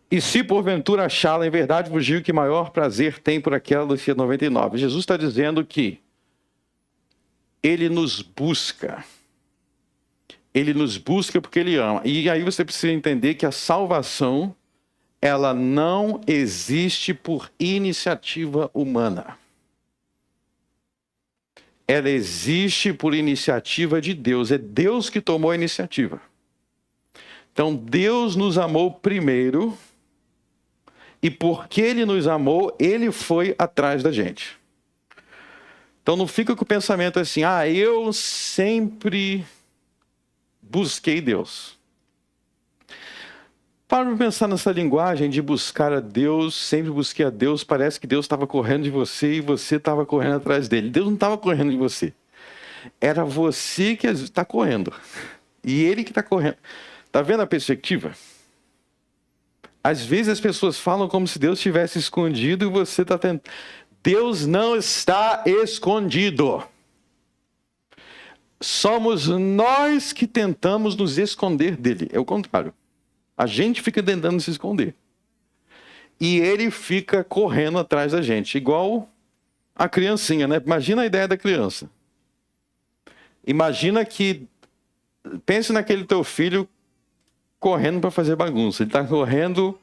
S1: E se porventura achá-la, em verdade vos digo que maior prazer tem por aquela do que 99. Jesus está dizendo que ele nos busca. Ele nos busca porque ele ama. E aí você precisa entender que a salvação, ela não existe por iniciativa humana. Ela existe por iniciativa de Deus. É Deus que tomou a iniciativa. Então Deus nos amou primeiro. E porque ele nos amou, ele foi atrás da gente. Então não fica com o pensamento assim, eu sempre busquei Deus. Para pensar nessa linguagem de buscar a Deus, sempre busquei a Deus, parece que Deus estava correndo de você e você estava correndo atrás dele. Deus não estava correndo de você. Era você que está correndo. E ele que está correndo. Está vendo a perspectiva? Às vezes as pessoas falam como se Deus estivesse escondido e você está tentando. Deus não está escondido. Somos nós que tentamos nos esconder dele. É o contrário. A gente fica tentando se esconder. E ele fica correndo atrás da gente. Igual a criancinha, né? Imagina a ideia da criança. Imagina que... Pense naquele teu filho correndo para fazer bagunça. Ele está correndo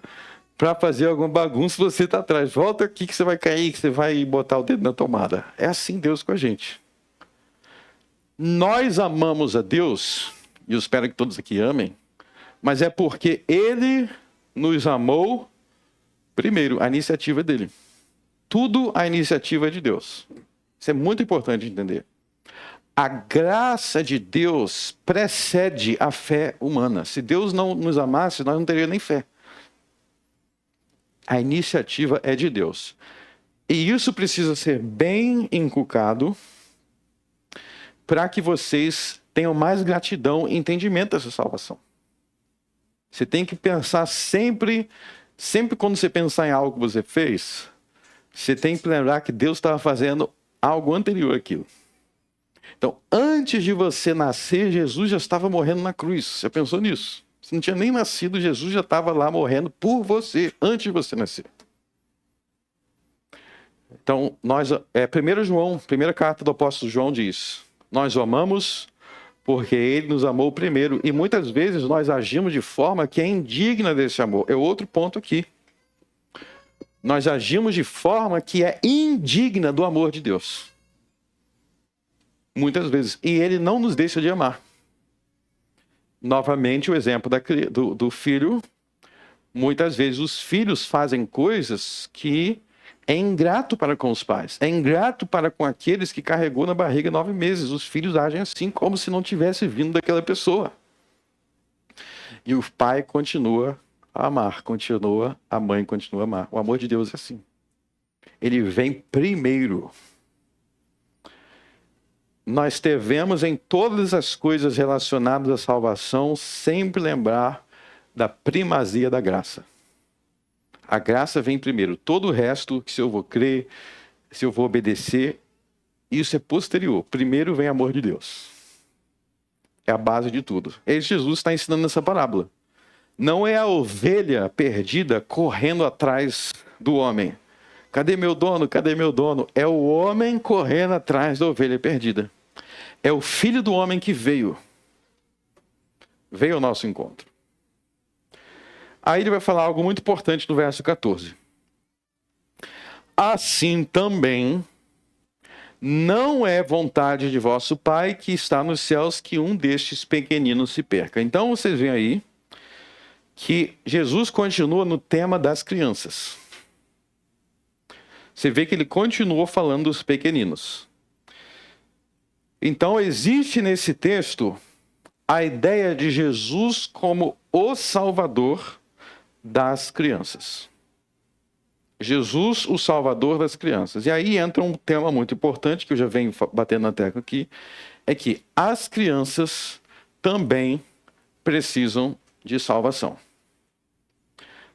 S1: para fazer alguma bagunça, você está atrás. Volta aqui que você vai cair, que você vai botar o dedo na tomada. É assim Deus com a gente. Nós amamos a Deus, e eu espero que todos aqui amem, mas é porque ele nos amou primeiro, a iniciativa é dele. Tudo a iniciativa é de Deus. Isso é muito importante entender. A graça de Deus precede a fé humana. Se Deus não nos amasse, nós não teríamos nem fé. A iniciativa é de Deus. E isso precisa ser bem inculcado para que vocês tenham mais gratidão e entendimento dessa salvação. Você tem que pensar sempre quando você pensar em algo que você fez, você tem que lembrar que Deus estava fazendo algo anterior àquilo. Então, antes de você nascer, Jesus já estava morrendo na cruz. Você pensou nisso? Você não tinha nem nascido, Jesus já estava lá morrendo por você, antes de você nascer. Então, 1 João, primeira carta do apóstolo João diz, nós o amamos porque ele nos amou primeiro. E muitas vezes nós agimos de forma que é indigna desse amor. É outro ponto aqui. Nós agimos de forma que é indigna do amor de Deus. Muitas vezes. E ele não nos deixa de amar. Novamente, o exemplo do filho. Muitas vezes os filhos fazem coisas que é ingrato para com os pais. É ingrato para com aqueles que carregou na barriga 9 meses. Os filhos agem assim, como se não tivesse vindo daquela pessoa. E o pai continua a amar, a mãe continua a amar. O amor de Deus é assim. Ele vem primeiro. nós devemos, em todas as coisas relacionadas à salvação, sempre lembrar da primazia da graça. A graça vem primeiro. Todo o resto, se eu vou crer, se eu vou obedecer, isso é posterior. Primeiro vem o amor de Deus. É a base de tudo. E Jesus está ensinando essa parábola. Não é a ovelha perdida correndo atrás do homem. Cadê meu dono? Cadê meu dono? É o homem correndo atrás da ovelha perdida. É o Filho do homem que veio ao nosso encontro. Aí ele vai falar algo muito importante no verso 14. Assim também não é vontade de vosso Pai que está nos céus que um destes pequeninos se perca. Então vocês veem aí que Jesus continua no tema das crianças. Você vê que ele continuou falando dos pequeninos. Então existe nesse texto a ideia de Jesus como o Salvador das crianças. Jesus, o Salvador das crianças. E aí entra um tema muito importante, que eu já venho batendo na tecla aqui, é que as crianças também precisam de salvação.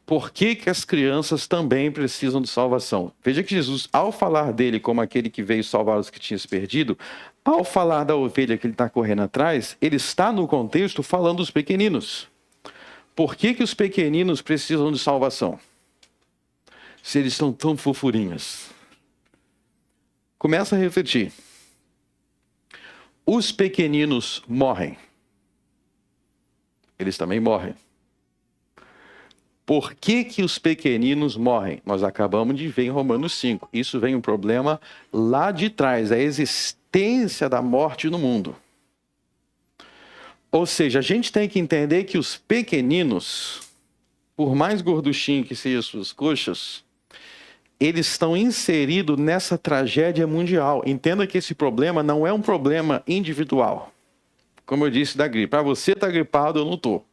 S1: Por que que as crianças também precisam de salvação? Veja que Jesus, ao falar dele como aquele que veio salvar os que tinham se perdido, ao falar da ovelha que ele está correndo atrás, ele está no contexto falando dos pequeninos. Por que que os pequeninos precisam de salvação? Se eles estão tão fofurinhas. Começa a refletir. Os pequeninos morrem. Eles também morrem. Por que que os pequeninos morrem? Nós acabamos de ver em Romanos 5. Isso vem um problema lá de trás, a existência da morte no mundo. Ou seja, a gente tem que entender que os pequeninos, por mais gorduchinho que sejam suas coxas, eles estão inseridos nessa tragédia mundial. Entenda que esse problema não é um problema individual. Como eu disse da gripe. Para você estar gripado, eu não estou.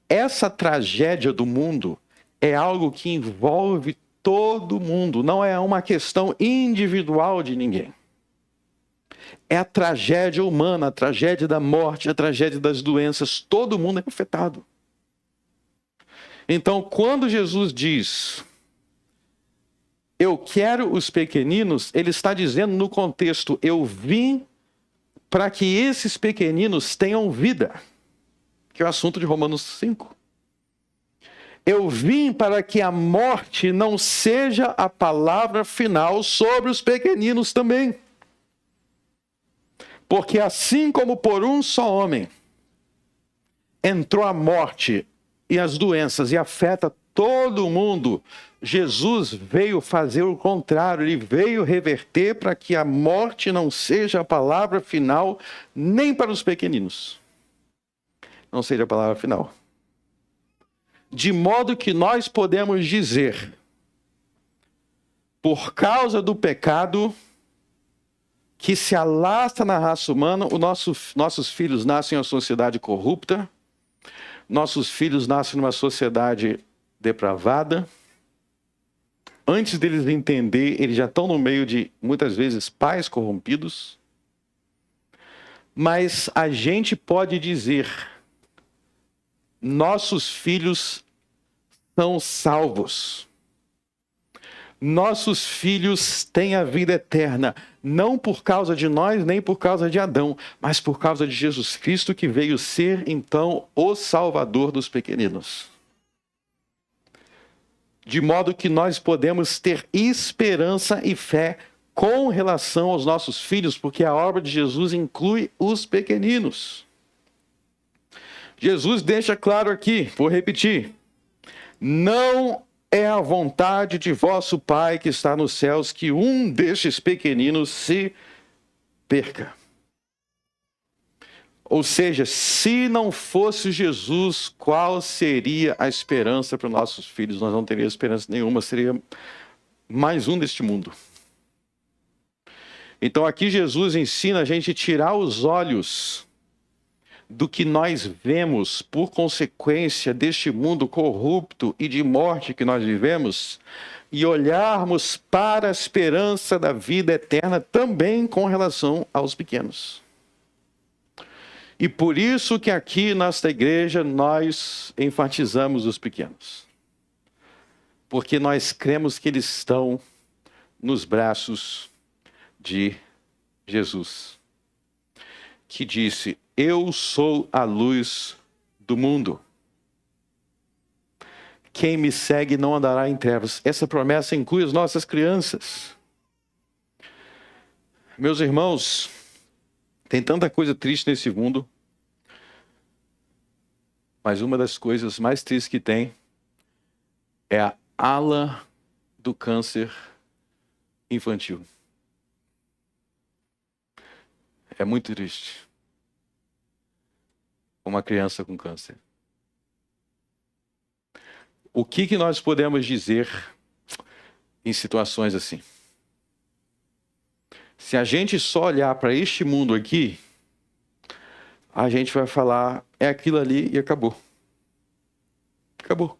S1: Essa tragédia do mundo é algo que envolve todo mundo. Não é uma questão individual de ninguém. É a tragédia humana, a tragédia da morte, a tragédia das doenças. Todo mundo é afetado. Então, quando Jesus diz, eu quero os pequeninos, ele está dizendo no contexto, eu vim para que esses pequeninos tenham vida, que é o assunto de Romanos 5. Eu vim para que a morte não seja a palavra final sobre os pequeninos também. Porque assim como por um só homem entrou a morte e as doenças e afeta todo mundo, Jesus veio fazer o contrário, ele veio reverter para que a morte não seja a palavra final nem para os pequeninos. Não seja a palavra final. De modo que nós podemos dizer, por causa do pecado que se alastra na raça humana, nossos filhos nascem em uma sociedade corrupta, nossos filhos nascem numa sociedade depravada. Antes deles entender, eles já estão no meio de, muitas vezes, pais corrompidos. Mas a gente pode dizer, nossos filhos são salvos. Nossos filhos têm a vida eterna, não por causa de nós, nem por causa de Adão, mas por causa de Jesus Cristo, que veio ser, então, o Salvador dos pequeninos. De modo que nós podemos ter esperança e fé com relação aos nossos filhos, porque a obra de Jesus inclui os pequeninos. Jesus deixa claro aqui, vou repetir, não é a vontade de vosso Pai que está nos céus que um destes pequeninos se perca. Ou seja, se não fosse Jesus, qual seria a esperança para os nossos filhos? Nós não teríamos esperança nenhuma, seria mais um deste mundo. Então aqui Jesus ensina a gente a tirar os olhos do que nós vemos por consequência deste mundo corrupto e de morte que nós vivemos, e olharmos para a esperança da vida eterna também com relação aos pequenos. E por isso que aqui nesta igreja nós enfatizamos os pequenos. Porque nós cremos que eles estão nos braços de Jesus, que disse: eu sou a luz do mundo. Quem me segue não andará em trevas. Essa promessa inclui as nossas crianças. Meus irmãos, tem tanta coisa triste nesse mundo, mas uma das coisas mais tristes que tem é a ala do câncer infantil. É muito triste uma criança com câncer. O que nós podemos dizer em situações assim? Se a gente só olhar para este mundo aqui, a gente vai falar, é aquilo ali e acabou. Acabou.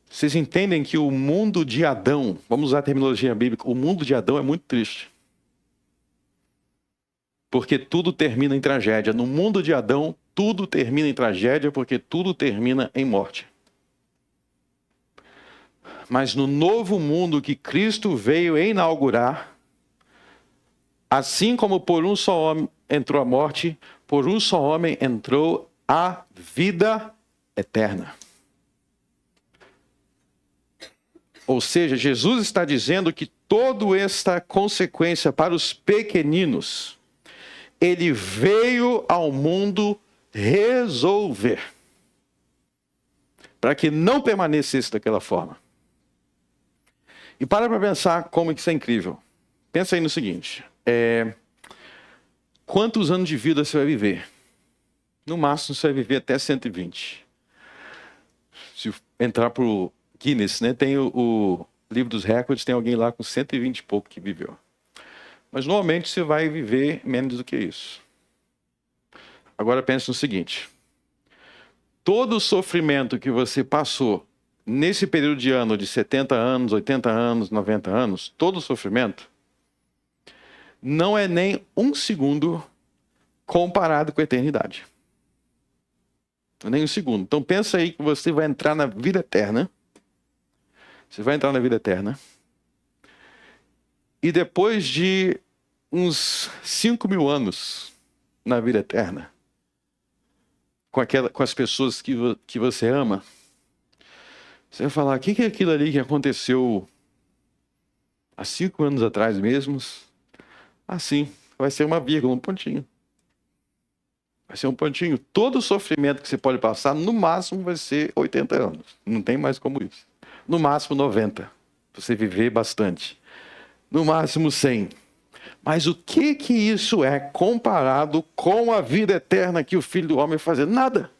S1: Vocês entendem que o mundo de Adão, vamos usar a terminologia bíblica, o mundo de Adão é muito triste. Porque tudo termina em tragédia. No mundo de Adão, tudo termina em tragédia, porque tudo termina em morte. Mas no novo mundo que Cristo veio inaugurar, assim como por um só homem entrou a morte, por um só homem entrou a vida eterna. Ou seja, Jesus está dizendo que toda esta consequência para os pequeninos, ele veio ao mundo resolver, para que não permanecesse daquela forma. E para pensar como isso é incrível. Pensa aí no seguinte, quantos anos de vida você vai viver? No máximo você vai viver até 120. Se entrar para o Guinness, né? Tem o livro dos recordes, tem alguém lá com 120 e pouco que viveu. Mas normalmente você vai viver menos do que isso. Agora pense no seguinte, todo o sofrimento que você passou nesse período de ano de 70 anos, 80 anos, 90 anos, todo o sofrimento, não é nem um segundo comparado com a eternidade. Nem um segundo. Então pensa aí que você vai entrar na vida eterna. Você vai entrar na vida eterna. E depois de uns 5.000 anos na vida eterna, com as pessoas que você ama, você vai falar, o que é aquilo ali que aconteceu há 5 anos atrás mesmo? Assim, vai ser uma vírgula, um pontinho. Vai ser um pontinho. Todo o sofrimento que você pode passar, no máximo vai ser 80 anos. Não tem mais como isso. No máximo 90. Você viver bastante. No máximo 100. Mas o que isso é comparado com a vida eterna que o Filho do Homem vai fazer? Nada.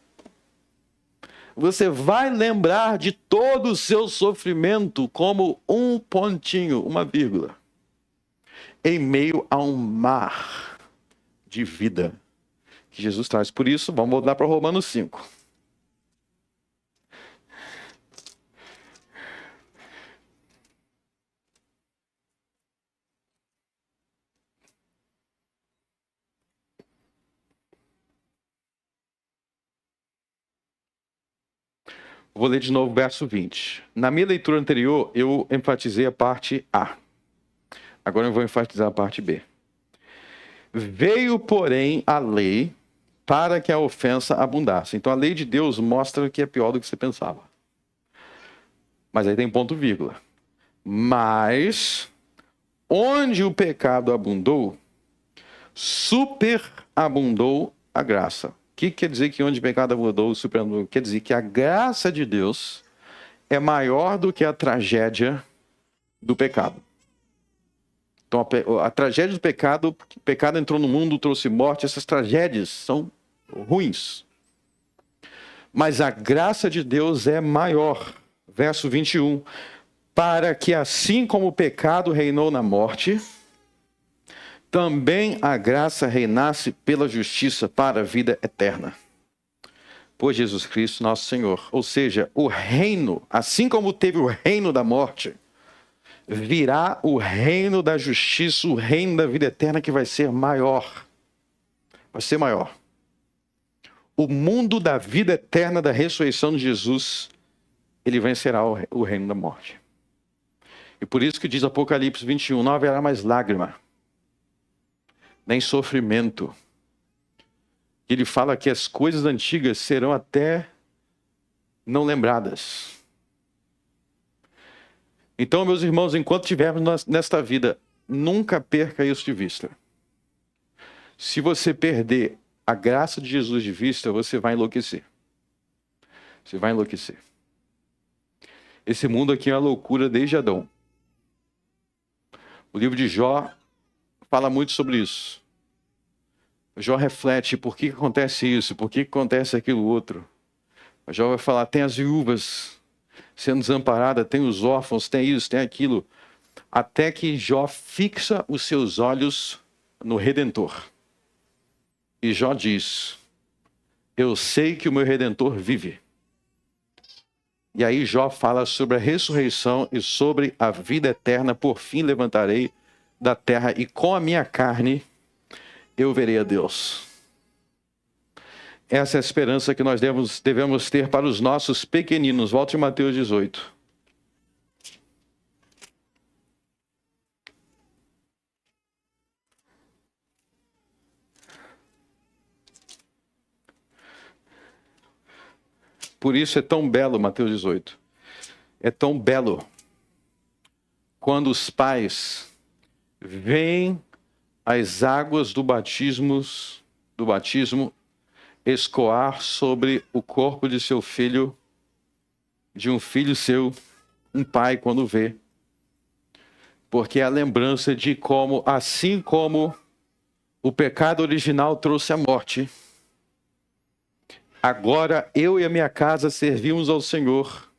S1: Você vai lembrar de todo o seu sofrimento como um pontinho, uma vírgula, em meio a um mar de vida que Jesus traz. Por isso, vamos voltar para Romanos 5. Vou ler de novo o verso 20. Na minha leitura anterior, eu enfatizei a parte A. Agora eu vou enfatizar a parte B. Veio, porém, a lei para que a ofensa abundasse. Então a lei de Deus mostra que é pior do que você pensava. Mas aí tem ponto vírgula. Mas onde o pecado abundou, superabundou a graça. O que quer dizer que onde o pecado abundou, superabundou? Quer dizer que a graça de Deus é maior do que a tragédia do pecado. Então a tragédia do pecado, o pecado entrou no mundo, trouxe morte, essas tragédias são ruins. Mas a graça de Deus é maior. Verso 21. Para que assim como o pecado reinou na morte, também a graça reinasse pela justiça para a vida eterna. Por Jesus Cristo, nosso Senhor. Ou seja, o reino, assim como teve o reino da morte, virá o reino da justiça, o reino da vida eterna, que vai ser maior. Vai ser maior. O mundo da vida eterna, da ressurreição de Jesus, ele vencerá o reino da morte. E por isso que diz Apocalipse 21, não haverá mais lágrima, nem sofrimento. Ele fala que as coisas antigas serão até não lembradas. Então, meus irmãos, enquanto estivermos nesta vida, nunca perca isso de vista. Se você perder a graça de Jesus de vista, você vai enlouquecer. Você vai enlouquecer. Esse mundo aqui é uma loucura desde Adão. O livro de Jó fala muito sobre isso. Jó reflete por que acontece isso, por que acontece aquilo outro. Jó vai falar, tem as viúvas sendo desamparadas, tem os órfãos, tem isso, tem aquilo. Até que Jó fixa os seus olhos no Redentor. E Jó diz, eu sei que o meu Redentor vive. E aí Jó fala sobre a ressurreição e sobre a vida eterna. Por fim levantarei da terra e com a minha carne eu verei a Deus. Essa é a esperança que nós devemos ter para os nossos pequeninos. Volte em Mateus 18. Por isso é tão belo, Mateus 18. É tão belo quando os pais veem as águas do batismo escoar sobre o corpo de seu filho, de um filho seu, um pai quando vê. Porque é a lembrança de como, assim como o pecado original trouxe a morte, agora eu e a minha casa servimos ao Senhor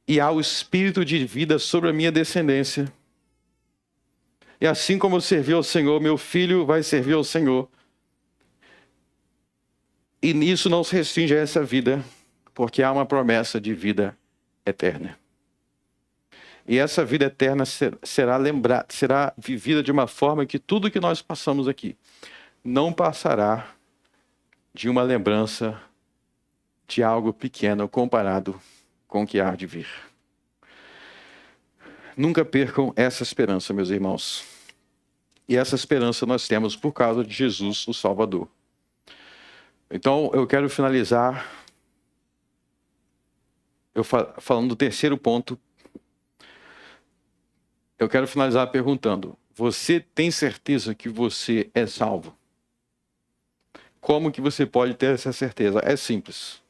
S1: e há o Espírito de vida sobre a minha descendência. E assim como eu servi ao Senhor, meu filho vai servir ao Senhor. E nisso não se restringe a essa vida, porque há uma promessa de vida eterna. E essa vida eterna será lembrada, será vivida de uma forma que tudo que nós passamos aqui não passará de uma lembrança de algo pequeno comparado com o que há de vir. Nunca percam essa esperança, meus irmãos. E essa esperança nós temos por causa de Jesus, o Salvador. Então, eu quero finalizar falando do terceiro ponto. Eu quero finalizar perguntando, você tem certeza que você é salvo? Como que você pode ter essa certeza? É simples.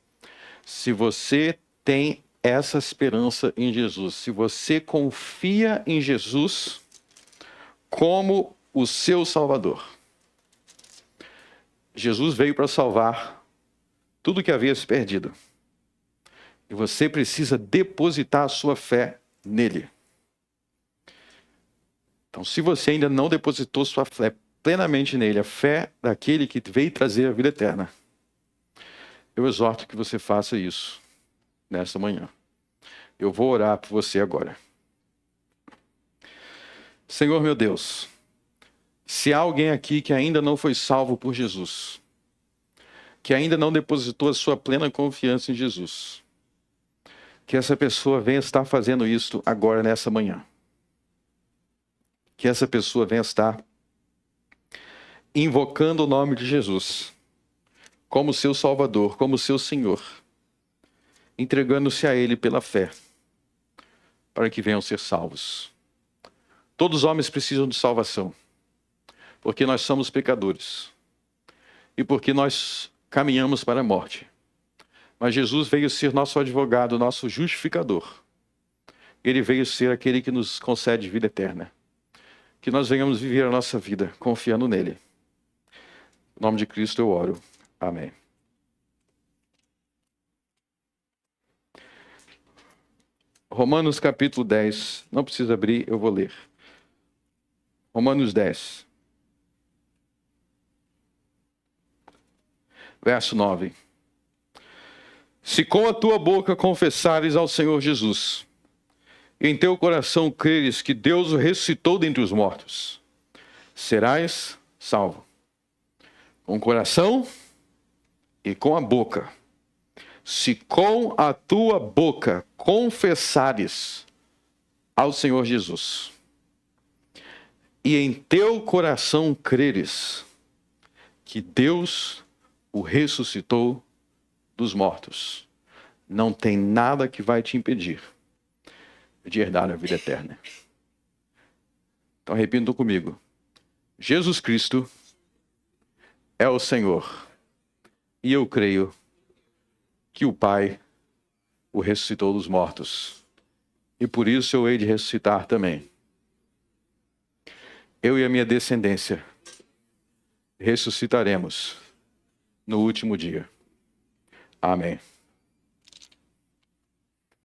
S1: Se você tem essa esperança em Jesus, se você confia em Jesus como o seu Salvador. Jesus veio para salvar tudo que havia se perdido. E você precisa depositar a sua fé nele. Então, se você ainda não depositou sua fé plenamente nele, a fé daquele que veio trazer a vida eterna, eu exorto que você faça isso nesta manhã. Eu vou orar por você agora. Senhor meu Deus, se há alguém aqui que ainda não foi salvo por Jesus, que ainda não depositou a sua plena confiança em Jesus, que essa pessoa venha estar fazendo isso agora nessa manhã. Que essa pessoa venha estar invocando o nome de Jesus como seu Salvador, como seu Senhor, entregando-se a Ele pela fé, para que venham ser salvos. Todos os homens precisam de salvação, porque nós somos pecadores e porque nós caminhamos para a morte. Mas Jesus veio ser nosso advogado, nosso justificador. Ele veio ser aquele que nos concede vida eterna. Que nós venhamos viver a nossa vida confiando nele. Em nome de Cristo eu oro. Amém. Romanos capítulo 10. Não precisa abrir, eu vou ler. Romanos 10. Verso 9. Se com a tua boca confessares ao Senhor Jesus, e em teu coração creres que Deus o ressuscitou dentre os mortos, serás salvo. Com o coração e com a boca. Se com a tua boca confessares ao Senhor Jesus, e em teu coração creres que Deus o ressuscitou dos mortos, não tem nada que vai te impedir de herdar a vida eterna. Então repitam comigo. Jesus Cristo é o Senhor, e eu creio que o Pai o ressuscitou dos mortos, e por isso eu hei de ressuscitar também. Eu e a minha descendência ressuscitaremos no último dia. Amém.